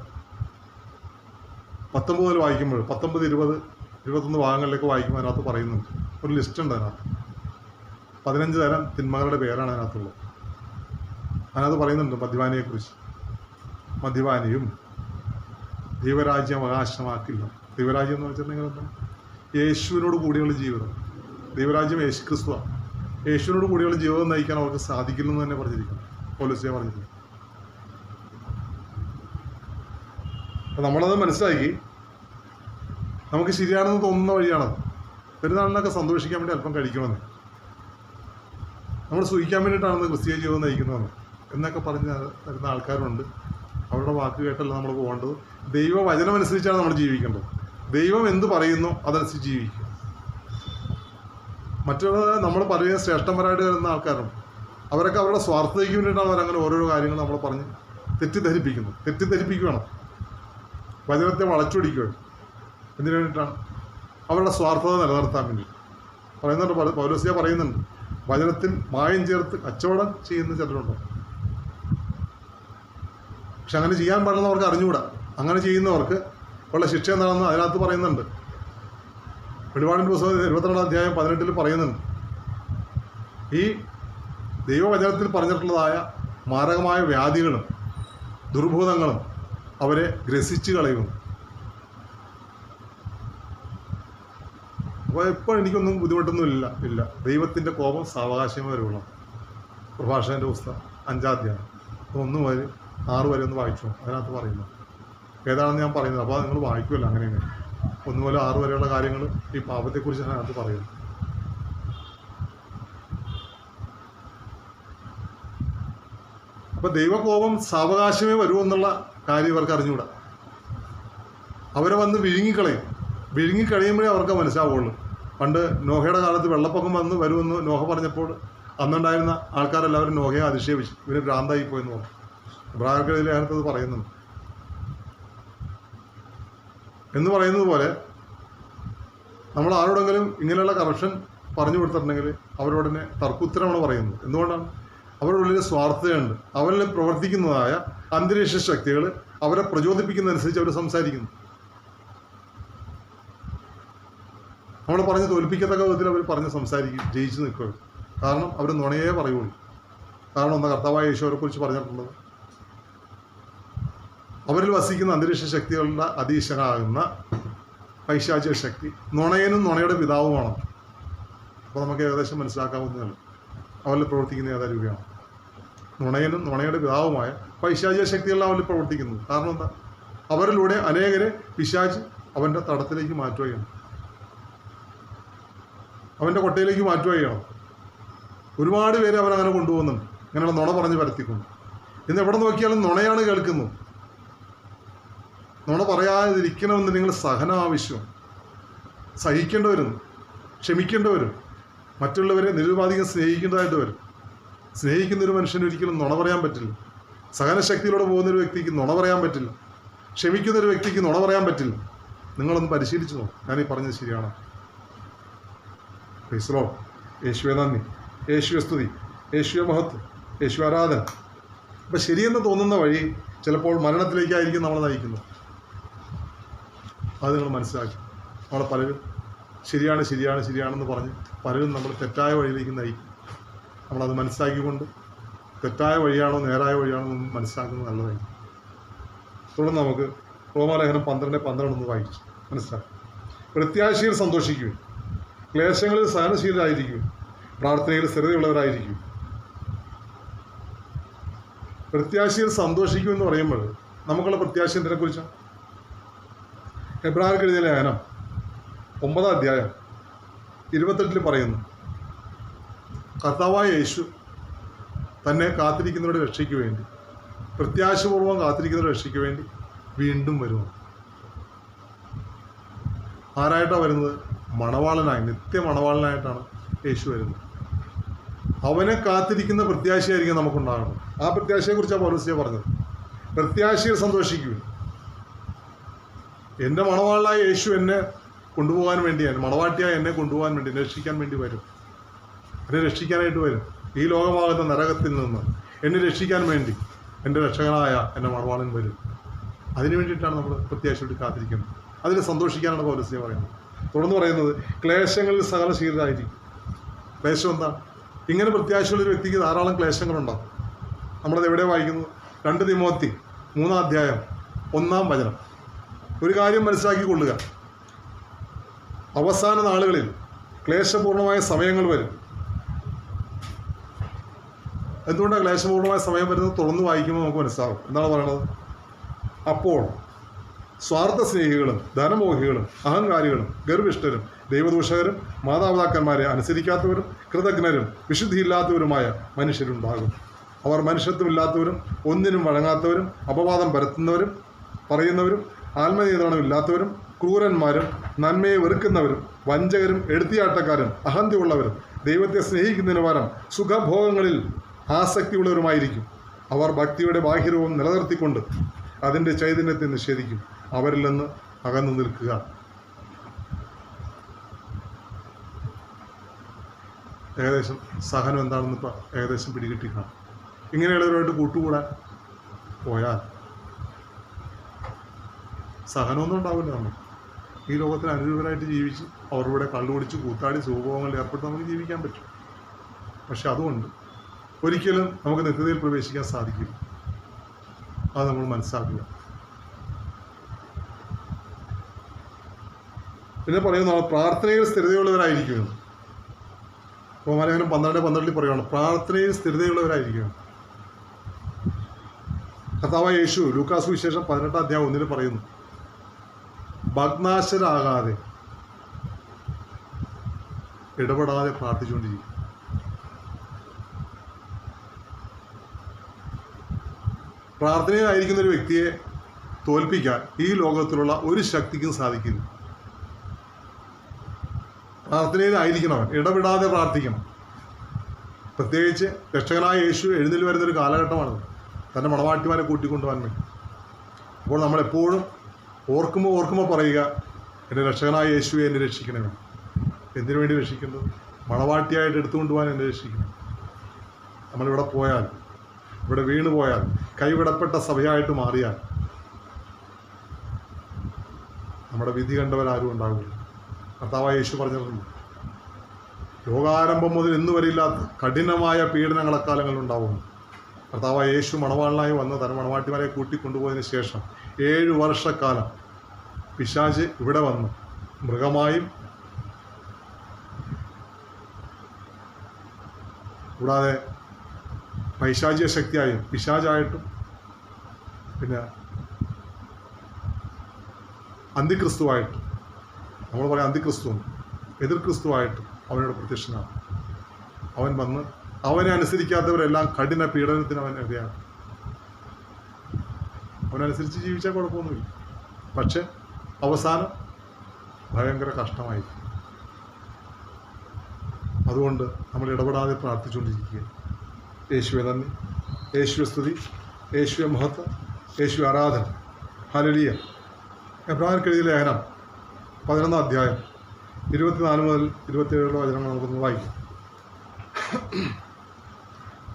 19 വായിക്കുമ്പോൾ 19, 20, 21 ഭാഗങ്ങളിലേക്ക് വായിക്കുമ്പോൾ അതിനകത്ത് പറയുന്നുണ്ട്. ഒരു ലിസ്റ്റ് ഉണ്ട് അതിനകത്ത്. 15 തരം തിന്മകളുടെ പേരാണ് അതിനകത്തുള്ളത്. അതിനകത്ത് പറയുന്നുണ്ട് മദ്യപാനിയെക്കുറിച്ച്. മദ്യപാനിയും ദൈവരാജ്യം അവകാശമാക്കില്ല. ദൈവരാജ്യം എന്ന് വെച്ചിട്ടുണ്ടെങ്കിൽ എന്താ? യേശുവിനോട് കൂടിയുള്ള ജീവിതം. ദൈവരാജ്യം യേശു ക്രിസ്തുവാണ്. യേശുവിനോട് കൂടിയുള്ള ജീവിതം നയിക്കാൻ അവർക്ക് സാധിക്കില്ലെന്ന് തന്നെ പറഞ്ഞിരിക്കുന്നു, പൗലോസ്യ പറഞ്ഞിരിക്കുന്നു. അപ്പം നമ്മളത് മനസ്സിലാക്കി നമുക്ക് ശരിയാണെന്ന് തോന്നുന്ന വഴിയാണത്. പെരുന്നാളിനൊക്കെ സന്തോഷിക്കാൻ വേണ്ടി അല്പം കഴിക്കണമെന്ന്, നമ്മൾ സൂഹിക്കാൻ വേണ്ടിയിട്ടാണെന്ന് ക്രിസ്തീയ ജീവിതം നയിക്കുന്നതെന്ന് എന്നൊക്കെ പറഞ്ഞ് തരുന്ന ആൾക്കാരുണ്ട്. അവരുടെ വാക്ക് കേട്ടല്ല നമ്മൾ പോകേണ്ടത്. ദൈവവചനമനുസരിച്ചാണ് നമ്മൾ ജീവിക്കേണ്ടത്. ദൈവം എന്ത് പറയുന്നു അതനുസരിച്ച് ജീവിക്കുക. മറ്റുള്ള നമ്മൾ പറയുന്ന ശ്രേഷ്ഠന്മാരായിട്ട് കരുതുന്ന ആൾക്കാരുണ്ട്. അവരൊക്കെ അവരുടെ സ്വാർത്ഥതയ്ക്ക് വേണ്ടിയിട്ടാണ് അവരങ്ങനെ ഓരോരോ കാര്യങ്ങൾ നമ്മൾ പറഞ്ഞ് തെറ്റിദ്ധരിപ്പിക്കുകയാണ്. വചനത്തെ വളച്ചൊടിക്കുകയാണ്. എന്തിനു വേണ്ടിയിട്ടാണ്? അവരുടെ സ്വാർത്ഥത നിലനിർത്താൻ വേണ്ടി പറയുന്നുണ്ട്. പൗലോസ്യ പറയുന്നുണ്ട്, വചനത്തിൽ മായം ചേർത്ത് കച്ചവടം ചെയ്യുന്ന ചിലരുണ്ടോ. പക്ഷെ അങ്ങനെ ചെയ്യാൻ പാടുന്നവർക്ക് അറിഞ്ഞുകൂടാ. അങ്ങനെ ചെയ്യുന്നവർക്ക് ഉള്ള ശിക്ഷ എന്താണെന്ന് അതിനകത്ത് പറയുന്നുണ്ട്. വെളിപാടിൻ്റെ പുസ്തകം 22-ാം അധ്യായം 18 പറയുന്നുണ്ട്. ഈ ദൈവവചനത്തിൽ പറഞ്ഞിട്ടുള്ളതായ മാരകമായ വ്യാധികളും ദുർഭൂതങ്ങളും അവരെ ഗ്രസിച്ച് കളയുന്നു. അപ്പോൾ ഇപ്പോൾ എനിക്കൊന്നും ബുദ്ധിമുട്ടൊന്നും ഇല്ല. ദൈവത്തിൻ്റെ കോപം സാവകാശമേ വരുള്ളൂ. പ്രഭാഷകൻ്റെ പുസ്തകം 5-ാം അധ്യായം 1 മുതൽ 6 വരെ ഒന്ന് വായിച്ചു. അതിനകത്ത് പറയുന്നു ഏതാണെന്ന് ഞാൻ പറയുന്നത്. അപ്പോൾ നിങ്ങൾ വായിക്കുമല്ലോ. അങ്ങനെ 1 മുതൽ 6 വരെയുള്ള കാര്യങ്ങൾ ഈ പാപത്തെക്കുറിച്ച് അതിനകത്ത് പറയുന്നു. അപ്പോൾ ദൈവകോപം സാവകാശമേ വരുമെന്നുള്ള കാര്യം ഇവർക്ക് അറിഞ്ഞുകൂടാ. അവരെ വന്ന് വിഴുങ്ങിക്കഴിയുമ്പോഴേ അവർക്ക് മനസ്സിലാവുള്ളൂ. പണ്ട് നോഹയുടെ കാലത്ത് വെള്ളപ്പൊക്കം വരുമെന്ന് നോഹ പറഞ്ഞപ്പോൾ അന്നുണ്ടായിരുന്ന ആൾക്കാരെല്ലാവരും നോഹയെ അധിക്ഷേപിച്ചു. ഇവര് ഭ്രാന്തായി പോയെന്ന് പറഞ്ഞു. എബ്രായർക്കെഴുതിയ ലേഖനത്തിൽ അത് പറയുന്നുണ്ട്. എന്ന് പറയുന്നത് പോലെ നമ്മൾ ആരോടെങ്കിലും ഇങ്ങനെയുള്ള കറപ്ഷൻ പറഞ്ഞു കൊടുത്തിട്ടുണ്ടെങ്കിൽ അവരോടനെ തർക്കുത്തരമാണ് പറയുന്നത്. എന്തുകൊണ്ടാണ്? അവരുടെ ഉള്ളിൽ സ്വാർത്ഥതയുണ്ട്. അവരിൽ പ്രവർത്തിക്കുന്നതായ അന്തരീക്ഷ ശക്തികൾ അവരെ പ്രചോദിപ്പിക്കുന്നതനുസരിച്ച് അവർ സംസാരിക്കുന്നു. നമ്മൾ പറഞ്ഞ് തോൽപ്പിക്കത്തക്ക വിധത്തിൽ അവർ പറഞ്ഞ് സംസാരിക്കും, ജയിച്ചു നിൽക്കുക. കാരണം അവർ നുണയേ പറയുള്ളൂ. കാരണം ഒന്ന് കർത്താവായ യേശുവിനെക്കുറിച്ച് പറഞ്ഞിട്ടുള്ളത്, അവരിൽ വസിക്കുന്ന അന്തരീക്ഷ ശക്തികളുടെ അധീശനാകുന്ന പൈശാചിക ശക്തി നുണയനും നുണയുടെ പിതാവുമാണ്. അപ്പോൾ നമുക്ക് ഏകദേശം മനസ്സിലാക്കാവുന്നതാണ് അവരിൽ പ്രവർത്തിക്കുന്ന ഏതാരൂപയാണ്. നുണയനും നുണയുടെ പിതാവുമായ പൈശാചിക ശക്തികളെല്ലാം അവരിൽ പ്രവർത്തിക്കുന്നു. കാരണം എന്താ? അവരിലൂടെ അനേകരെ പിശാച് അവൻ്റെ തടത്തിലേക്ക് മാറ്റുകയാണ്, അവൻ്റെ കൊട്ടയിലേക്ക് മാറ്റുകയാണ്. ഒരുപാട് പേര് അവരങ്ങനെ കൊണ്ടുപോകുന്നുണ്ട്, ഇങ്ങനെയുള്ള നുണ പറഞ്ഞ് പരത്തിക്കൊണ്ട്. ഇന്ന് എവിടെ നോക്കിയാലും നുണയാണ് കേൾക്കുന്നത്. നുണ പറയാതിരിക്കണമെന്ന് നിങ്ങൾ സഹനം ആവശ്യം, സഹിക്കേണ്ടവരും ക്ഷമിക്കേണ്ടവരും മറ്റുള്ളവരെ നിരുപാധികം സ്നേഹിക്കേണ്ടതായിട്ട് വരും. സ്നേഹിക്കുന്നൊരു മനുഷ്യന് ഒരിക്കലും നുണ പറയാൻ പറ്റില്ല. സഹനശക്തിയിലൂടെ പോകുന്നൊരു വ്യക്തിക്ക് നുണ പറയാൻ പറ്റില്ല. ക്ഷമിക്കുന്നൊരു വ്യക്തിക്ക് നുണ പറയാൻ പറ്റില്ല. നിങ്ങളൊന്ന് പരിശീലിച്ചു നോക്കും. ഞാനീ പറഞ്ഞത് ശരിയാണ്. ക്രൈസ്തലോ, യേശുവെ നന്ദി, യേശുവെ സ്തുതി, യേശുവെ മഹത്വം, യേശു ആരാധന. അപ്പം ശരിയെന്ന് തോന്നുന്ന വഴി ചിലപ്പോൾ മരണത്തിലേക്കായിരിക്കും നമ്മൾ നയിക്കുന്നത്. അത് നിങ്ങൾ മനസ്സിലാക്കി. നമ്മളെ പലരും ശരിയാണെന്ന് പറഞ്ഞ് പലരും നമ്മൾ തെറ്റായ വഴിയിലേക്ക് നയിക്കും. നമ്മളത് മനസ്സിലാക്കിക്കൊണ്ട് തെറ്റായ വഴിയാണോ നേരായ വഴിയാണോ എന്ന് മനസ്സിലാക്കുന്നത് നല്ലതായിരിക്കും. തുടർന്ന് നമുക്ക് റോമാലേഖനം 12:12 വായിച്ചു മനസ്സിലാക്കി. പ്രത്യാശയിൽ സന്തോഷിക്കുകയും ക്ലേശങ്ങളിൽ സഹനശീലരായിരിക്കും, പ്രാർത്ഥനയിൽ സ്ഥിരതയുള്ളവരായിരിക്കും. പ്രത്യാശയിൽ സന്തോഷിക്കുമെന്ന് പറയുമ്പോൾ നമുക്കുള്ള പ്രത്യാശ എന്തിനെക്കുറിച്ചാണ്? എബ്രായർക്ക് എഴുതിയ ലേഖനം 9-ാം അധ്യായം 28 പറയുന്നു, കർത്താവായ യേശു തന്നെ കാത്തിരിക്കുന്നവരുടെ രക്ഷയ്ക്ക് വേണ്ടി, പ്രത്യാശപൂർവ്വം കാത്തിരിക്കുന്നവരുടെ രക്ഷയ്ക്ക് വേണ്ടി വീണ്ടും വരുന്നു. ആരായിട്ടാണ് വരുന്നത്? മണവാളനായി, നിത്യമണവാളനായിട്ടാണ് യേശു വരുന്നത്. അവനെ കാത്തിരിക്കുന്ന പ്രത്യാശയായിരിക്കും നമുക്കുണ്ടാകണം. ആ പ്രത്യാശയെക്കുറിച്ചാണ് പൗലോസ് പറഞ്ഞത്. പ്രത്യാശയിൽ സന്തോഷിക്കുക. എൻ്റെ മണവാളനായ യേശു എന്നെ കൊണ്ടുപോകാൻ വേണ്ടിയാണ്, മണവാട്ടിയായി എന്നെ കൊണ്ടുപോകാൻ വേണ്ടി, രക്ഷിക്കാൻ വേണ്ടി വരും. എന്നെ രക്ഷിക്കാനായിട്ട് വരും. ഈ ലോകമാകുന്ന നരകത്തിൽ നിന്ന് എന്നെ രക്ഷിക്കാൻ വേണ്ടി എൻ്റെ രക്ഷകനായ എൻ്റെ മണവാളൻ വരും. അതിനു വേണ്ടിയിട്ടാണ് നമ്മൾ പ്രത്യാശയോട് കാത്തിരിക്കുന്നത്. അതിൽ സന്തോഷിക്കാനാണ് പൗലോസ് പറയുന്നത്. തുടർന്ന് പറയുന്നത്, ക്ലേശങ്ങളിൽ സകലശീലരായിരിക്കും. ക്ലേശം എന്താണ്? ഇങ്ങനെ പ്രത്യാശയുള്ളൊരു വ്യക്തിക്ക് ധാരാളം ക്ലേശങ്ങളുണ്ടാകും. നമ്മളത് എവിടെ വായിക്കുന്നു? 2 തിമോത്തി 3-ാം അധ്യായം 1-ാം വചനം. ഒരു കാര്യം മനസ്സിലാക്കിക്കൊള്ളുക, അവസാന നാളുകളിൽ ക്ലേശപൂർണമായ സമയങ്ങൾ വരും. എന്തുകൊണ്ടാണ് ക്ലേശപൂർണമായ സമയം വരുന്നത്? തുറന്ന് വായിക്കുമ്പോൾ നമുക്ക് മനസ്സിലാവും. എന്താണ് പറയണത്? അപ്പോൾ സ്വാർത്ഥ സ്നേഹികളും ധനമോഹികളും അഹങ്കാരികളും ഗർവിഷ്ഠരും ദൈവദൂഷകരും മാതാപിതാക്കന്മാരെ അനുസരിക്കാത്തവരും കൃതജ്ഞരും വിശുദ്ധിയില്ലാത്തവരുമായ മനുഷ്യരുണ്ടാകും. അവർ മനുഷ്യത്വമില്ലാത്തവരും ഒന്നിനും വഴങ്ങാത്തവരും അപവാദം പരത്തുന്നവരും പറയുന്നവരും ആത്മനിയന്ത്രണമില്ലാത്തവരും ക്രൂരന്മാരും നന്മയെ വെറുക്കുന്നവരും വഞ്ചകരും എടുത്തിയാട്ടക്കാരും അഹന്തിയുള്ളവരും ദൈവത്തെ സ്നേഹിക്കുന്നതിന് പകരം സുഖഭോഗങ്ങളിൽ ആസക്തിയുള്ളവരുമായിരിക്കും. അവർ ഭക്തിയുടെ ബാഹ്യരൂപം നിലനിർത്തിക്കൊണ്ട് അതിൻ്റെ ചൈതന്യത്തെ നിഷേധിക്കും. അവരിൽ നിന്ന് അകന്നു നിൽക്കുക. ഏകദേശം സഹനം എന്താണെന്ന് ഇപ്പം ഏകദേശം പിടികിട്ടിക്കണം. ഇങ്ങനെയുള്ളവരുമായിട്ട് കൂട്ടുകൂടാൻ പോയാൽ സഹനമൊന്നും ഉണ്ടാവില്ല. നമ്മൾ ഈ ലോകത്തിൽ അനുരൂപരായിട്ട് ജീവിച്ച് അവരുടെ കള്ളുപിടിച്ച് കൂത്താടി സുഖഭോഗങ്ങളിൽ ഏർപ്പെട്ട് നമുക്ക് ജീവിക്കാൻ പറ്റും. പക്ഷെ അതുകൊണ്ട് ഒരിക്കലും നമുക്ക് നിത്യതയിൽ പ്രവേശിക്കാൻ സാധിക്കില്ല. അത് നമ്മൾ മനസ്സിലാക്കുക. പിന്നെ പറയുന്നതാണ് പ്രാർത്ഥനയിൽ സ്ഥിരതയുള്ളവരായിരിക്കുമെന്ന്. റോമാലേഖനം 12:12 പറയുകയാണ്, പ്രാർത്ഥനയിൽ സ്ഥിരതയുള്ളവരായിരിക്കും. കർത്താവായ യേശു ലൂക്കാസ് വിശേഷം 18-ാം അധ്യായം 1 പറയുന്നു, ഭഗ്നാശരാകാതെ ഇടപെടാതെ പ്രാർത്ഥിച്ചുകൊണ്ടിരിക്കും. പ്രാർത്ഥനയിലായിരിക്കുന്ന ഒരു വ്യക്തിയെ തോൽപ്പിക്കാൻ ഈ ലോകത്തിലുള്ള ഒരു ശക്തിക്കും സാധിക്കില്ല. പ്രാർത്ഥനയിലായിരിക്കണവൻ ഇടപെടാതെ പ്രാർത്ഥിക്കണം. പ്രത്യേകിച്ച് രക്ഷകനായ യേശു എഴുന്നേറ്റ് വരുന്നൊരു കാലഘട്ടമാണത്, തൻ്റെ മണവാട്ടിമാരെ കൂട്ടിക്കൊണ്ടുപോകാൻ വേണ്ടി. അപ്പോൾ നമ്മളെപ്പോഴും ഓർക്കുമ്പോൾ പറയുക, എൻ്റെ രക്ഷകനായ യേശുവെ എന്നെ രക്ഷിക്കണമേ. എന്തിനു വേണ്ടി രക്ഷിക്കുന്നത്? മണവാട്ടിയായിട്ട് എടുത്തുകൊണ്ടുപോകാൻ എന്നെ രക്ഷിക്കണം. നമ്മളിവിടെ പോയാൽ, ഇവിടെ വീണു പോയാൽ, കൈവിടപ്പെട്ട സഭയായിട്ട് മാറിയാൽ നമ്മുടെ വിധി കണ്ടവരാരും ഉണ്ടാവില്ല. കർത്താവായ യേശു പറഞ്ഞിട്ടുണ്ട്, ലോകാരംഭം മുതൽ ഇന്ന് വരെ ഇല്ലാത്ത കഠിനമായ പീഡനങ്ങൾ അക്കാലങ്ങളിലുണ്ടാവുന്നു. കർത്താവായ യേശു മണവാളനായി വന്ന് തൻ്റെ മണവാട്ടിമാരെ കൂട്ടിക്കൊണ്ടുപോയതിന് ശേഷം 7 വർഷക്കാലം പിശാച് ഇവിടെ വന്ന് മൃഗമായും കൂടാതെ പൈശാചിക ശക്തിയായും പിശാചായിട്ടും പിന്നെ അന്തിക്രിസ്തുവായിട്ടും, നമ്മൾ പറയാം അന്തിക്രിസ്തുവും എതിർ ക്രിസ്തുവായിട്ടും അവനോട് പ്രത്യക്ഷനാണ്. അവൻ വന്ന് അവനെ അനുസരിക്കാത്തവരെല്ലാം കഠിന പീഡനത്തിന് അവൻ ഇടയാണ്. അവനനുസരിച്ച് ജീവിച്ചാൽ കുഴപ്പമൊന്നുമില്ല, പക്ഷെ അവസാനം ഭയങ്കര കഷ്ടമായിരിക്കും. അതുകൊണ്ട് നമ്മൾ ഇടപെടാതെ പ്രാർത്ഥിച്ചുകൊണ്ടിരിക്കുക. യേശുവെ നന്ദി, യേശുവെ സ്തുതി, യേശുവെ മഹത്വം, യേശു ആരാധന. ഹല്ലേലൂയ. എബ്രായർക്ക് എഴുതിയ ലേഖനം 11 അധ്യായം 24 മുതൽ 27 വചനങ്ങൾ നമുക്കൊന്ന് വായിക്കാം.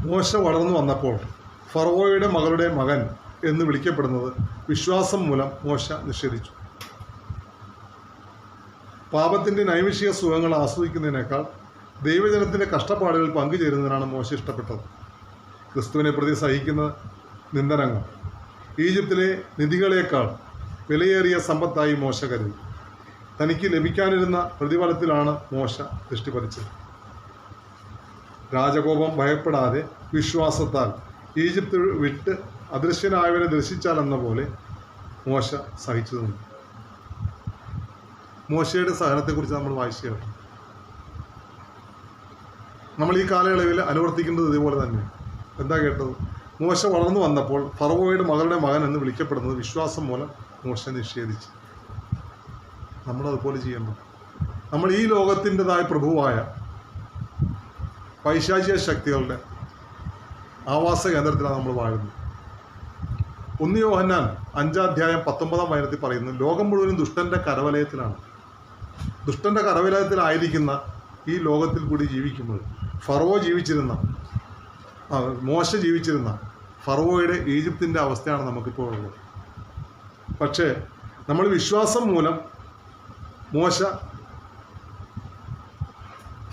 മോശ വളർന്നു വന്നപ്പോൾ ഫറവോയുടെ മകളുടെ മകൻ എന്ന് വിളിക്കപ്പെടുന്നത് വിശ്വാസം മൂലം മോശ നിഷേധിച്ചു. പാപത്തിൻ്റെ നൈമിഷിക സുഖങ്ങൾ ആസ്വദിക്കുന്നതിനേക്കാൾ ദൈവജനത്തിൻ്റെ കഷ്ടപ്പാടുകളിൽ പങ്കുചേരുന്നതിനാണ് മോശ ഇഷ്ടപ്പെട്ടത്. ക്രിസ്തുവിനെ പ്രതി സഹിക്കുന്ന നിന്ദനങ്ങൾ ഈജിപ്തിലെ നിധികളേക്കാൾ വിലയേറിയ സമ്പത്തായി മോശ കരുതി. തനിക്ക് ലഭിക്കാനിരുന്ന പ്രതിഫലത്തിലാണ് മോശ ദൃഷ്ടി പതിച്ചത്. രാജകോപം ഭയപ്പെടാതെ വിശ്വാസത്താൽ ഈജിപ്ത് വിട്ട് അദൃശ്യനായവനെ ദർശിച്ചാലെന്ന പോലെ മോശ സഹിച്ചു നിന്നു. മോശയുടെ സഹനത്തെക്കുറിച്ച് നമ്മൾ വായിച്ചു കേട്ടു. നമ്മൾ ഈ കാലയളവിൽ അനുവർത്തിക്കേണ്ടത് ഇതുപോലെ തന്നെ. എന്താ കേട്ടത്? മോശ വളർന്നു വന്നപ്പോൾ ഫറവോയുടെ മകളുടെ മകൻ എന്ന് വിളിക്കപ്പെടുന്നത് വിശ്വാസം മൂലം മോശ നിഷേധിച്ചു. നമ്മളതുപോലെ ചെയ്യണം. നമ്മൾ ഈ ലോകത്തിൻ്റെതായ പ്രഭുവായ പൈശാചിക ശക്തികളുടെ ആവാസ കേന്ദ്രത്തിലാണ് നമ്മൾ വാഴുന്നത്. 1 യോഹന്നാൻ 5 അധ്യായം 19 വചനത്തിൽ പറയുന്നു, ലോകം മുഴുവനും ദുഷ്ടൻ്റെ കരവലയത്തിലാണ്. ദുഷ്ടൻ്റെ കരവലയത്തിലായിരിക്കുന്ന ഈ ലോകത്തിൽ കൂടി ജീവിക്കുമ്പോൾ ഫറവോ ജീവിച്ചിരുന്ന, മോശ ജീവിച്ചിരുന്ന ഫറവോയുടെ ഈജിപ്തിൻ്റെ അവസ്ഥയാണ് നമുക്കിപ്പോൾ ഉള്ളത്. പക്ഷേ നമ്മൾ വിശ്വാസം മൂലം മോശ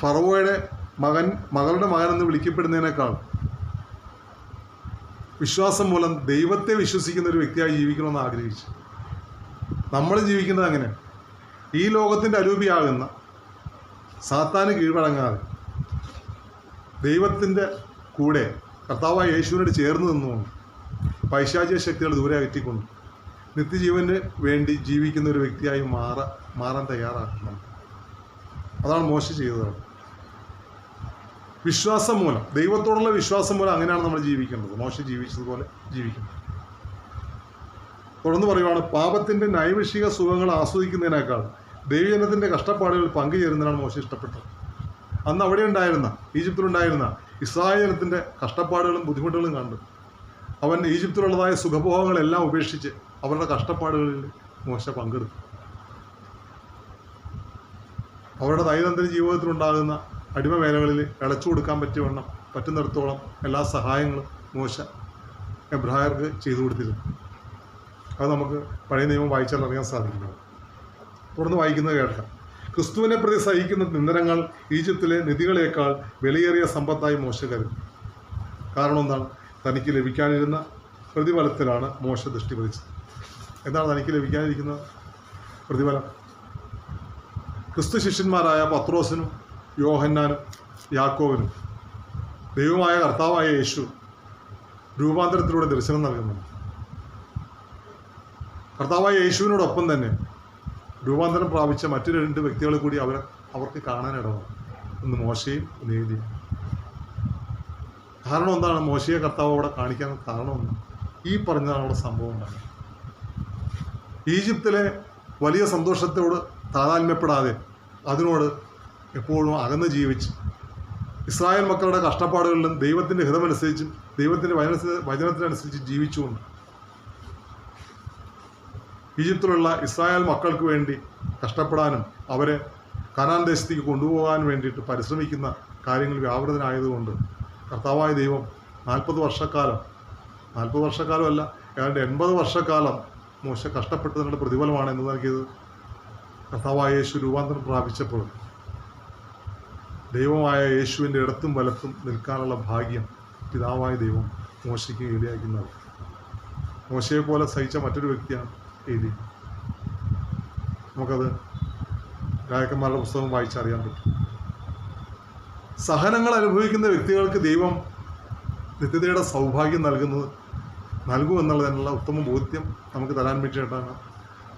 ഫറവോയുടെ മകളുടെ മകൻ എന്ന് വിളിക്കപ്പെടുന്നതിനേക്കാൾ വിശ്വാസം മൂലം ദൈവത്തെ വിശ്വസിക്കുന്ന ഒരു വ്യക്തിയായി ജീവിക്കണമെന്ന് ആഗ്രഹിച്ചു. നമ്മൾ ജീവിക്കുന്നത് അങ്ങനെ. ഈ ലോകത്തിൻ്റെ അരൂപിയാകുന്ന സാത്താന് കീഴ്വഴങ്ങാതെ ദൈവത്തിൻ്റെ കൂടെ കർത്താവായ യേശുവിനോട് ചേർന്ന് നിന്നുകൊണ്ട് പൈശാചിക ശക്തികൾ ദൂരെ അകറ്റിക്കൊണ്ട് നിത്യജീവന് വേണ്ടി ജീവിക്കുന്ന ഒരു വ്യക്തിയായി മാറാൻ തയ്യാറാക്കണം. അതാണ് മോശ ചെയ്തത്. വിശ്വാസം മൂലം, ദൈവത്തോടുള്ള വിശ്വാസം മൂലം അങ്ങനെയാണ് നമ്മൾ ജീവിക്കേണ്ടത്. മോശ ജീവിച്ചതുപോലെ ജീവിക്കണം. തുടർന്ന് പറയുവാണ്, പാപത്തിൻ്റെ നൈമിഷിക സുഖങ്ങൾ ആസ്വദിക്കുന്നതിനേക്കാൾ ദൈവജനത്തിൻ്റെ കഷ്ടപ്പാടുകളിൽ പങ്കുചേരുന്നതിനാണ് മോശ ഇഷ്ടപ്പെട്ടത്. അന്ന് അവിടെ ഉണ്ടായിരുന്ന, ഈജിപ്തിലുണ്ടായിരുന്ന ഇസ്രായേൽ ജനത്തിൻ്റെ കഷ്ടപ്പാടുകളും ബുദ്ധിമുട്ടുകളും കണ്ട് അവൻ ഈജിപ്തിലുള്ളതായ സുഖഭോഗങ്ങളെല്ലാം ഉപേക്ഷിച്ച് അവരുടെ കഷ്ടപ്പാടുകളിൽ മോശ പങ്കെടുത്തു. അവരുടെ ദൈനംദിന ജീവിതത്തിലുണ്ടാകുന്ന അടിമവേലകളിൽ ഇളച്ചു കൊടുക്കാൻ പറ്റുന്നിടത്തോളം എല്ലാ സഹായങ്ങളും മോശ എബ്രായർക്ക് ചെയ്തു കൊടുത്തിരുന്നു. അത് നമുക്ക് പഴയ നിയമം വായിച്ചാൽ അറിയാൻ സാധിക്കുന്നത്. തുടർന്ന് വായിക്കുന്നത് കേൾക്കാം. ക്രിസ്തുവിനെ പ്രതി സഹിക്കുന്ന നിന്ദനങ്ങൾ ഈജിപ്തിലെ നിധികളേക്കാൾ വിലയേറിയ സമ്പത്തായി മോശ കരുതി. കാരണം എന്താണ്? തനിക്ക് ലഭിക്കാനിരുന്ന പ്രതിഫലത്തിലാണ് മോശ ദൃഷ്ടി പതിച്ചത്. എന്താണ് തനിക്ക് ലഭിക്കാനിരിക്കുന്ന പ്രതിഫലം? ക്രിസ്തു ശിഷ്യന്മാരായ പത്രോസിനും യോഹന്നാനും യാക്കോവിനും ദൈവമായ കർത്താവായ യേശു രൂപാന്തരത്തിലൂടെ ദർശനം നൽകുന്നുണ്ട്. കർത്താവായ യേശുവിനോടൊപ്പം തന്നെ രൂപാന്തരം പ്രാപിച്ച മറ്റു 2 വ്യക്തികളെ കൂടി അവർക്ക് കാണാനിടവന്നു. ഒന്ന് മോശയും ഒന്ന് ഏലിയും. കാരണം എന്താണ് മോശയെ കർത്താവ് അവിടെ കാണിക്കാൻ കാരണമെന്ന്? ഈ പറഞ്ഞതാണ് അവിടെ സംഭവം ഉണ്ടായത്. ഈജിപ്തിലെ വലിയ സന്തോഷത്തോട് താതാത്മ്യപ്പെടാതെ അതിനോട് എപ്പോഴും അകന്ന് ജീവിച്ച് ഇസ്രായേൽ മക്കളുടെ കഷ്ടപ്പാടുകളിലും ദൈവത്തിൻ്റെ ഹിതമനുസരിച്ചും ദൈവത്തിൻ്റെ വചനത്തിനനുസരിച്ച് ജീവിച്ചുകൊണ്ട് ഈജിപ്തിലുള്ള ഇസ്രായേൽ മക്കൾക്ക് വേണ്ടി കഷ്ടപ്പെടാനും അവരെ കനാൻ ദേശത്തേക്ക് കൊണ്ടുപോകാൻ വേണ്ടിയിട്ട് പരിശ്രമിക്കുന്ന കാര്യങ്ങൾ വ്യാപൃതനായതുകൊണ്ട് കർത്താവായ ദൈവം 40 വർഷക്കാലമല്ല, ഏതാണ്ട് 80 വർഷക്കാലം മോശ കഷ്ടപ്പെട്ടതിനുള്ള പ്രതിഫലമാണ് എന്ന് നൽകിയത്. കർത്താവായ യേശു രൂപാന്തരം പ്രാപിച്ചപ്പോൾ ദൈവമായ യേശുവിൻ്റെ ഇടത്തും വലത്തും നിൽക്കാനുള്ള ഭാഗ്യം പിതാവായ ദൈവം മോശയ്ക്ക് ഇടയാക്കുന്നത്. മോശയെ പോലെ സഹിച്ച മറ്റൊരു വ്യക്തിയാണ് ഏലി. നമുക്കത് രാജാക്കന്മാരുടെ പുസ്തകം വായിച്ചറിയാൻ പറ്റും. സഹനങ്ങൾ അനുഭവിക്കുന്ന വ്യക്തികൾക്ക് ദൈവം നിത്യതയുടെ സൗഭാഗ്യം നൽകുമെന്നുള്ളതിനുള്ള ഉത്തമ ബോധ്യം നമുക്ക് തരാൻ വേണ്ടിയിട്ടാണ്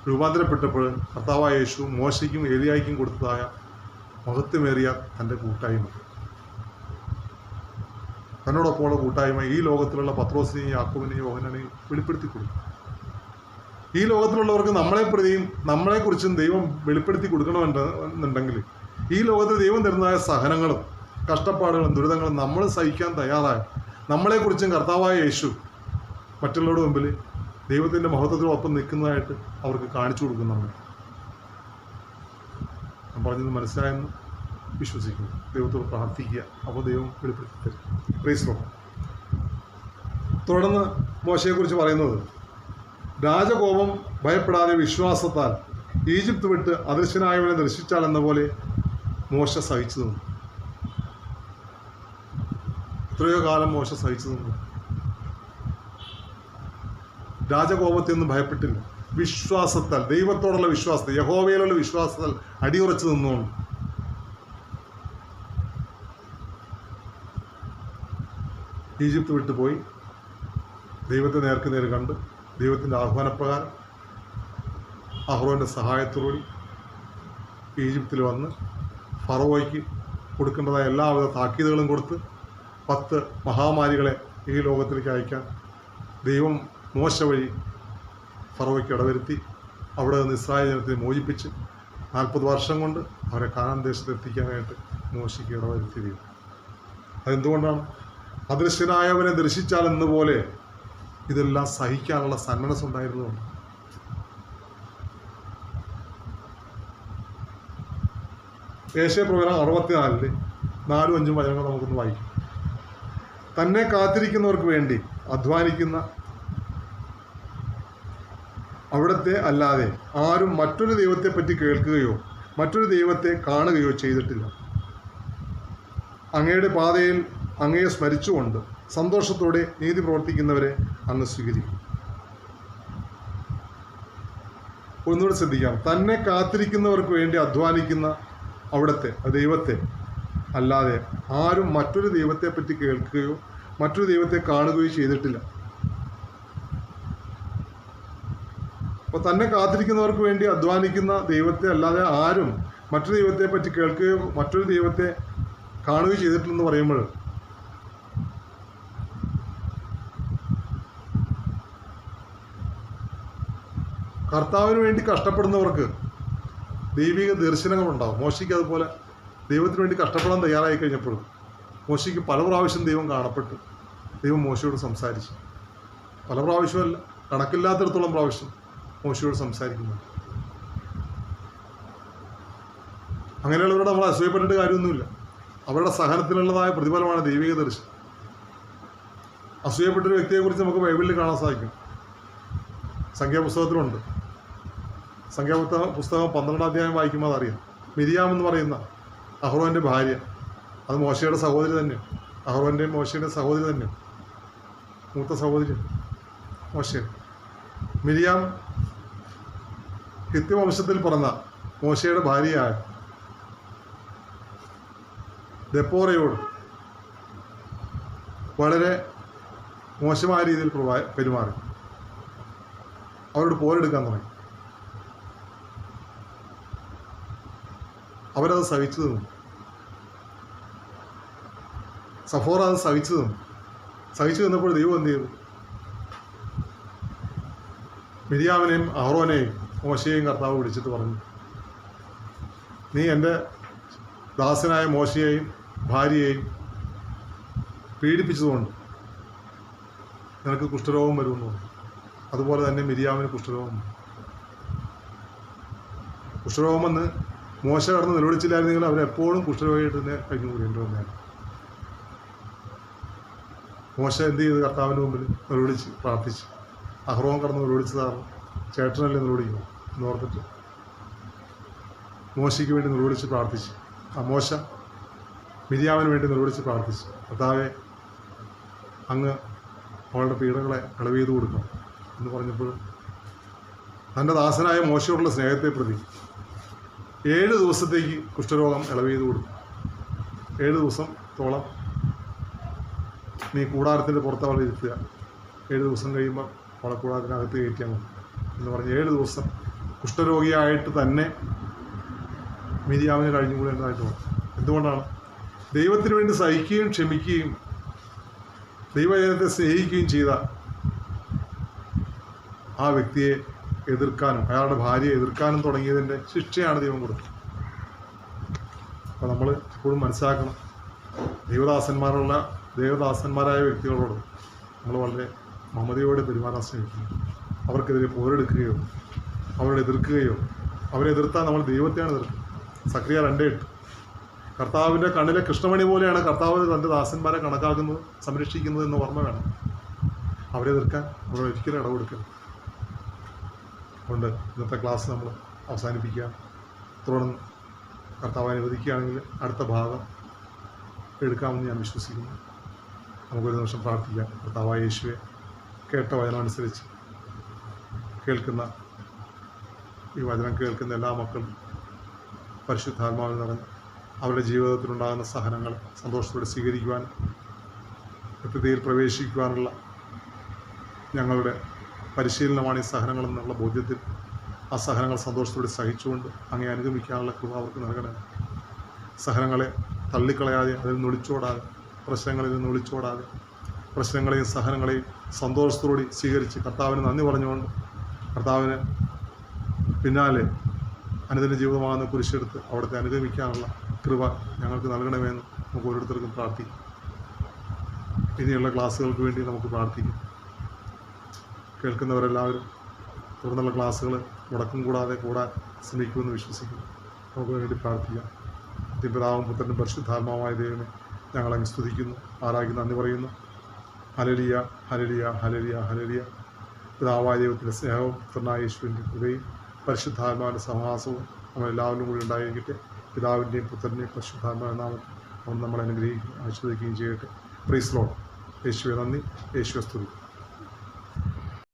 രൂപാന്തരപ്പെട്ടപ്പോൾ കർത്താവായ യേശു മോശയ്ക്കും ഏലിയായ്ക്കും കൊടുത്തതായ മഹത്വമേറിയ തൻ്റെ കൂട്ടായ്മ, തന്നോടൊപ്പമുള്ള കൂട്ടായ്മ ഈ ലോകത്തിലുള്ള പത്രോസിനെയും യാക്കോബിനെയും യോഹന്നാനെയും വെളിപ്പെടുത്തി കൊടുക്കും. ഈ ലോകത്തിലുള്ളവർക്ക് നമ്മളെക്കുറിച്ചും ദൈവം വെളിപ്പെടുത്തി കൊടുക്കണമെന്നുണ്ടെങ്കിൽ ഈ ലോകത്തിൽ ദൈവം തരുന്നതായ സഹനങ്ങളും കഷ്ടപ്പാടുകളും ദുരിതങ്ങളും നമ്മൾ സഹിക്കാൻ തയ്യാറായ നമ്മളെക്കുറിച്ചും കർത്താവായ യേശു മറ്റുള്ളവരുടെ മുമ്പിൽ ദൈവത്തിൻ്റെ മഹത്വത്തിനൊപ്പം നിൽക്കുന്നതായിട്ട് അവർക്ക് കാണിച്ചു കൊടുക്കുന്നുണ്ട്. ഞാൻ പറഞ്ഞത് മനസ്സിലായെന്ന് വിശ്വസിക്കുന്നു. ദൈവത്തോട് പ്രാർത്ഥിക്കുക, അപ്പോൾ ദൈവം വെളിപ്പെടുത്തി തരും. Praise the Lord. തുടർന്ന് മോശയെക്കുറിച്ച് പറയുന്നത്, രാജകോപം ഭയപ്പെടാതെ വിശ്വാസത്താൽ ഈജിപ്ത് വിട്ട് അദൃശ്യനായവനെ ദർശിച്ചാൽ എന്ന പോലെ മോശ സഹിച്ചു നിന്നു. എത്രയോ കാലം മോശ സഹിച്ചു നിന്നു. രാജകോപത്തിൽ ഒന്നും ഭയപ്പെട്ടില്ല. വിശ്വാസത്താൽ, ദൈവത്തോടുള്ള വിശ്വാസത്തിൽ, യഹോവയിലുള്ള വിശ്വാസത്താൽ അടിയുറച്ചു നിന്നുകൊണ്ട് ഈജിപ്ത് വിട്ടുപോയി ദൈവത്തെ നേർക്ക് നേര് കണ്ട് ദൈവത്തിൻ്റെ ആഹ്വാനപ്രകാരം അഹ്റോൻ്റെ സഹായത്തോടുകൂടി ഈജിപ്തിൽ വന്ന് ഫറവോയ്ക്ക് കൊടുക്കേണ്ടതായ എല്ലാവിധ താക്കീതുകളും കൊടുത്ത് 10 മഹാമാരികളെ ഈ ലോകത്തിലേക്ക് അയക്കാൻ ദൈവം മോശ വഴി ഫറവോയ്ക്ക് ഇടവരുത്തി അവിടെ നിന്ന് ഇസ്രായേൽ ജനത്തെ മോചിപ്പിച്ച് 40 വർഷം കൊണ്ട് അവരെ കാനാൻ ദേശത്ത് എത്തിക്കാനായിട്ട് മോശയ്ക്ക് ഇടവരുത്തി. അതെന്തുകൊണ്ടാണ്? അദൃശ്യനായവനെ ദർശിച്ചാൽ എന്നപോലെ ഇതെല്ലാം സഹിക്കാനുള്ള സന്മനസ്സുണ്ടായിരുന്നുകൊണ്ട്. യേശയ്യാപ്രവചനം 64 4-5 വചനങ്ങൾ നമുക്കൊന്ന് വായിക്കാം. തന്നെ കാത്തിരിക്കുന്നവർക്ക് വേണ്ടി അധ്വാനിക്കുന്ന അവിടത്തെ അല്ലാതെ ആരും മറ്റൊരു ദൈവത്തെപ്പറ്റി കേൾക്കുകയോ മറ്റൊരു ദൈവത്തെ കാണുകയോ ചെയ്തിട്ടില്ല. അങ്ങയുടെ പാതയിൽ അങ്ങയെ സ്മരിച്ചുകൊണ്ട് സന്തോഷത്തോടെ നീതി പ്രവർത്തിക്കുന്നവരെ അങ്ങ് സ്വീകരിക്കും. ഒന്നുകൂടെ ശ്രദ്ധിക്കാം. തന്നെ കാത്തിരിക്കുന്നവർക്ക് വേണ്ടി അധ്വാനിക്കുന്ന അവിടത്തെ ദൈവത്തെ അല്ലാതെ ആരും മറ്റൊരു ദൈവത്തെപ്പറ്റി കേൾക്കുകയോ മറ്റൊരു ദൈവത്തെ കാണുകയോ ചെയ്തിട്ടില്ല. അപ്പോൾ തന്നെ കാത്തിരിക്കുന്നവർക്ക് വേണ്ടി അധ്വാനിക്കുന്ന ദൈവത്തെ അല്ലാതെ ആരും മറ്റൊരു ദൈവത്തെപ്പറ്റി കേൾക്കുകയോ മറ്റൊരു ദൈവത്തെ കാണുകയോ ചെയ്തിട്ടില്ലെന്ന് പറയുമ്പോൾ കർത്താവിന് വേണ്ടി കഷ്ടപ്പെടുന്നവർക്ക് ദൈവിക ദർശനങ്ങളുണ്ടാവും. മോശയ്ക്ക് അതുപോലെ ദൈവത്തിന് വേണ്ടി കഷ്ടപ്പെടാൻ തയ്യാറായി കഴിഞ്ഞപ്പോഴും മോശയ്ക്ക് പല പ്രാവശ്യം ദൈവം കാണപ്പെട്ട് ദൈവം മോശയോട് സംസാരിച്ചു. പല പ്രാവശ്യമല്ല, കണക്കില്ലാത്തിടത്തോളം പ്രാവശ്യം മോശയോട് സംസാരിക്കുന്നുണ്ട്. അങ്ങനെയുള്ളവരോട് നമ്മൾ അസൂയപ്പെട്ടിട്ട് കാര്യമൊന്നുമില്ല. അവരുടെ സഹനത്തിനുള്ളതായ പ്രതിഫലമാണ് ദൈവിക ദർശനം. അസൂയപ്പെട്ടൊരു വ്യക്തിയെക്കുറിച്ച് നമുക്ക് ബൈബിളിൽ കാണാൻ സാധിക്കും. സംഖ്യാപുസ്തകത്തിലുണ്ട്. സംഖ്യാപുസ്തകം 12-ാം അധ്യായം വായിക്കുമ്പോൾ അതറിയാം. മിരിയാം എന്ന് പറയുന്ന അഹ്റോൻ്റെ ഭാര്യ, അത് മോശയുടെ സഹോദരി തന്നെയാണ്. അഹ്റോൻ്റെയും മോശയുടെ സഹോദരി തന്നെയാണ്, മൂത്ത സഹോദരി മോശയുടെ. മിരിയാം ഹിത്യ വംശത്തിൽ പിറന്ന മോശയുടെ ഭാര്യയായ ദെപ്പോറയോട് വളരെ മോശമായ രീതിയിൽ പെരുമാറി അവരോട് പോരെടുക്കാൻ തുടങ്ങി. അവരത് സഹിച്ചു നിന്നു. സഫോറ അത് സഹിച്ചു നിന്നപ്പോൾ ദൈവം എന്ത് ചെയ്തു? മിരിയാമിനെയും അഹ്റോനെയും മോശയെയും കർത്താവ് വിളിച്ചിട്ട് പറഞ്ഞു, നീ എൻ്റെ ദാസനായ മോശയെയും ഭാര്യയെയും പീഡിപ്പിച്ചതുകൊണ്ട് നിനക്ക് കുഷ്ഠരോഗം വരുമെന്ന് പറഞ്ഞു. അതുപോലെ തന്നെ മിരിയാമിന് കുഷ്ഠരോഗം വന്ന് മോശ കടന്ന് നിലവിളിച്ചില്ലായിരുന്നെങ്കിൽ അവരെപ്പോഴും കുഷ്ഠരോഗമായിട്ട് തന്നെ കഴിഞ്ഞുകൂടേണ്ടി വന്നതാണ്. മോശ എന്ത് ചെയ്ത്? കർത്താവിൻ്റെ മുമ്പിൽ നിലവിളിച്ച് പ്രാർത്ഥിച്ചു. അഹ്റോൻ കടന്ന് നിലവിളിച്ചതാണ്, ചേട്ടനല്ലേ നിലവിളിക്കുന്നു എന്നോർത്തിട്ട് മോശയ്ക്ക് വേണ്ടി നിലവിളിച്ച് പ്രാർത്ഥിച്ചു. ആ മോശ മിരിയാമിന് വേണ്ടി നിലവിളിച്ച് പ്രാർത്ഥിച്ചു, കർത്താവെ അങ്ങ് അവളുടെ പീഡകളെ ഇളവ് ചെയ്ത് കൊടുക്കണം എന്ന് പറഞ്ഞപ്പോൾ തൻ്റെ ദാസനായ മോശയോടുള്ള സ്നേഹത്തെ പ്രതി 7 ദിവസത്തേക്ക് കുഷ്ഠരോഗം ഇളവ് ചെയ്ത് കൊടുക്കും. 7 ദിവസത്തോളം നീ കൂടാരത്തിൻ്റെ പുറത്ത് അവളെ ഇരുത്തുക, 7 ദിവസം കഴിയുമ്പോൾ അവളെ കൂടാരത്തിനകത്ത് കയറ്റിയാൽ മതി എന്ന് പറഞ്ഞ് 7 ദിവസം കുഷ്ഠരോഗിയായിട്ട് തന്നെ മിരിയാമിന് കഴിഞ്ഞുകൂടെ എന്നതായിട്ട് പറഞ്ഞു. എന്തുകൊണ്ടാണ്? ദൈവത്തിന് വേണ്ടി സഹിക്കുകയും ക്ഷമിക്കുകയും ദൈവജനത്തെ സ്നേഹിക്കുകയും ചെയ്ത ആ വ്യക്തിയെ എതിർക്കാനും അയാളുടെ ഭാര്യയെ എതിർക്കാനും തുടങ്ങിയതിൻ്റെ ശിക്ഷയാണ് ദൈവം കൊടുത്തത്. അപ്പോൾ നമ്മൾ എപ്പോഴും മനസ്സിലാക്കണം, ദേവദാസന്മാരായ വ്യക്തികളോട് നമ്മൾ വളരെ മമതയോടെ പെരുമാറാൻ ശ്രമിക്കുന്നു. അവർക്കെതിരെ പോരെടുക്കുകയോ അവരെ എതിർക്കുകയോ, അവരെ എതിർത്താൽ നമ്മൾ ദൈവത്തെയാണ് എതിർക്കുന്നത്. സക്രിയ 2:8 കർത്താവിൻ്റെ കണ്ണിലെ കൃഷ്ണമണി പോലെയാണ് കർത്താവ് തൻ്റെ ദാസന്മാരെ കണക്കാക്കുന്നത്, സംരക്ഷിക്കുന്നത് എന്ന് ഓർമ്മ വേണം. അവരെ എതിർക്കാൻ നമ്മൾ ഒരിക്കലും ഇടകൊടുക്കരുത്. അതുകൊണ്ട് ഇന്നത്തെ ക്ലാസ് നമ്മൾ അവസാനിപ്പിക്കുക. തുടർന്ന് കർത്താവ് അനുവദിക്കുകയാണെങ്കിൽ അടുത്ത ഭാഗം എടുക്കാമെന്ന് ഞാൻ വിശ്വസിക്കുന്നു. നമുക്കൊരു നിമിഷം പ്രാർത്ഥിക്കാം. കർത്താവായ യേശുവെ, കേട്ട വചനം അനുസരിച്ച് ഈ വചനം കേൾക്കുന്ന എല്ലാ മക്കളും പരിശുദ്ധാത്മാവിൽ നിറഞ്ഞ് അവരുടെ ജീവിതത്തിലുണ്ടാകുന്ന സഹനങ്ങൾ സന്തോഷത്തോടെ സ്വീകരിക്കുവാനും നിത്യതയിൽ പ്രവേശിക്കുവാനുള്ള ഞങ്ങളുടെ പരിശീലനമാണ് ഈ സഹനങ്ങൾ എന്നുള്ള ബോധ്യത്തിൽ ആ സഹനങ്ങൾ സന്തോഷത്തോടെ സഹിച്ചുകൊണ്ട് അങ്ങേ അനുഗമിക്കാനുള്ള കൃപ അവർക്ക് നൽകണേ. സഹനങ്ങളെ തള്ളിക്കളയാതെ, അതിൽ നിന്ന് ഒളിച്ചോടാതെ, പ്രശ്നങ്ങളിൽ നിന്ന് ഒളിച്ചോടാതെ, പ്രശ്നങ്ങളെയും സഹനങ്ങളെയും സന്തോഷത്തോടെ സ്വീകരിച്ച് കർത്താവിന് നന്ദി പറഞ്ഞുകൊണ്ട് കർത്താവിന് പിന്നാലെ അനുദിന ജീവിതമാകുന്ന കുരിശെടുത്ത് അവിടുത്തെ അനുഗമിക്കാനുള്ള കൃപ ഞങ്ങൾക്ക് നൽകണമെന്ന് നമുക്ക് ഓരോരുത്തർക്കും പ്രാർത്ഥിക്കും. ഇനിയുള്ള ക്ലാസ്സുകൾക്ക് വേണ്ടി നമുക്ക് പ്രാർത്ഥിക്കും. കേൾക്കുന്നവരെല്ലാവരും തുടർന്നുള്ള ക്ലാസ്സുകൾ മുടക്കം കൂടാതെ കൂടാൻ ശ്രമിക്കുമെന്ന് വിശ്വസിക്കുന്നു. നമുക്ക് വേണ്ടി പ്രാർത്ഥിക്കാം. പിതാവും പുത്രനും പരിശുദ്ധാത്മാവായ ദൈവമേ, ഞങ്ങളങ്ങ് സ്തുതിക്കുന്നു, ആരാധിക്കുന്നു, നന്ദി പറയുന്നു. Hallelujah, hallelujah, hallelujah, hallelujah. പിതാവായ ദൈവത്തിൻ്റെ സ്നേഹവും പുത്രനായ യേശുവിൻ്റെ കൃപയും പരിശുദ്ധാത്മാവിൻ്റെ സഹവാസവും നമ്മളെല്ലാവരും കൂടി ഉണ്ടായിരിക്കട്ടെ. പിതാവിൻ്റെയും പുത്രൻ്റെയും പരിശുദ്ധാത്മാവിൻ്റെ നാമത്തിൽ അവൻ നമ്മളെ അനുഗ്രഹിക്കുകയും ആശ്വദിക്കുകയും ചെയ്യട്ടെ. Praise Lord. യേശുവെ നന്ദി, യേശുവെ സ്തുതി.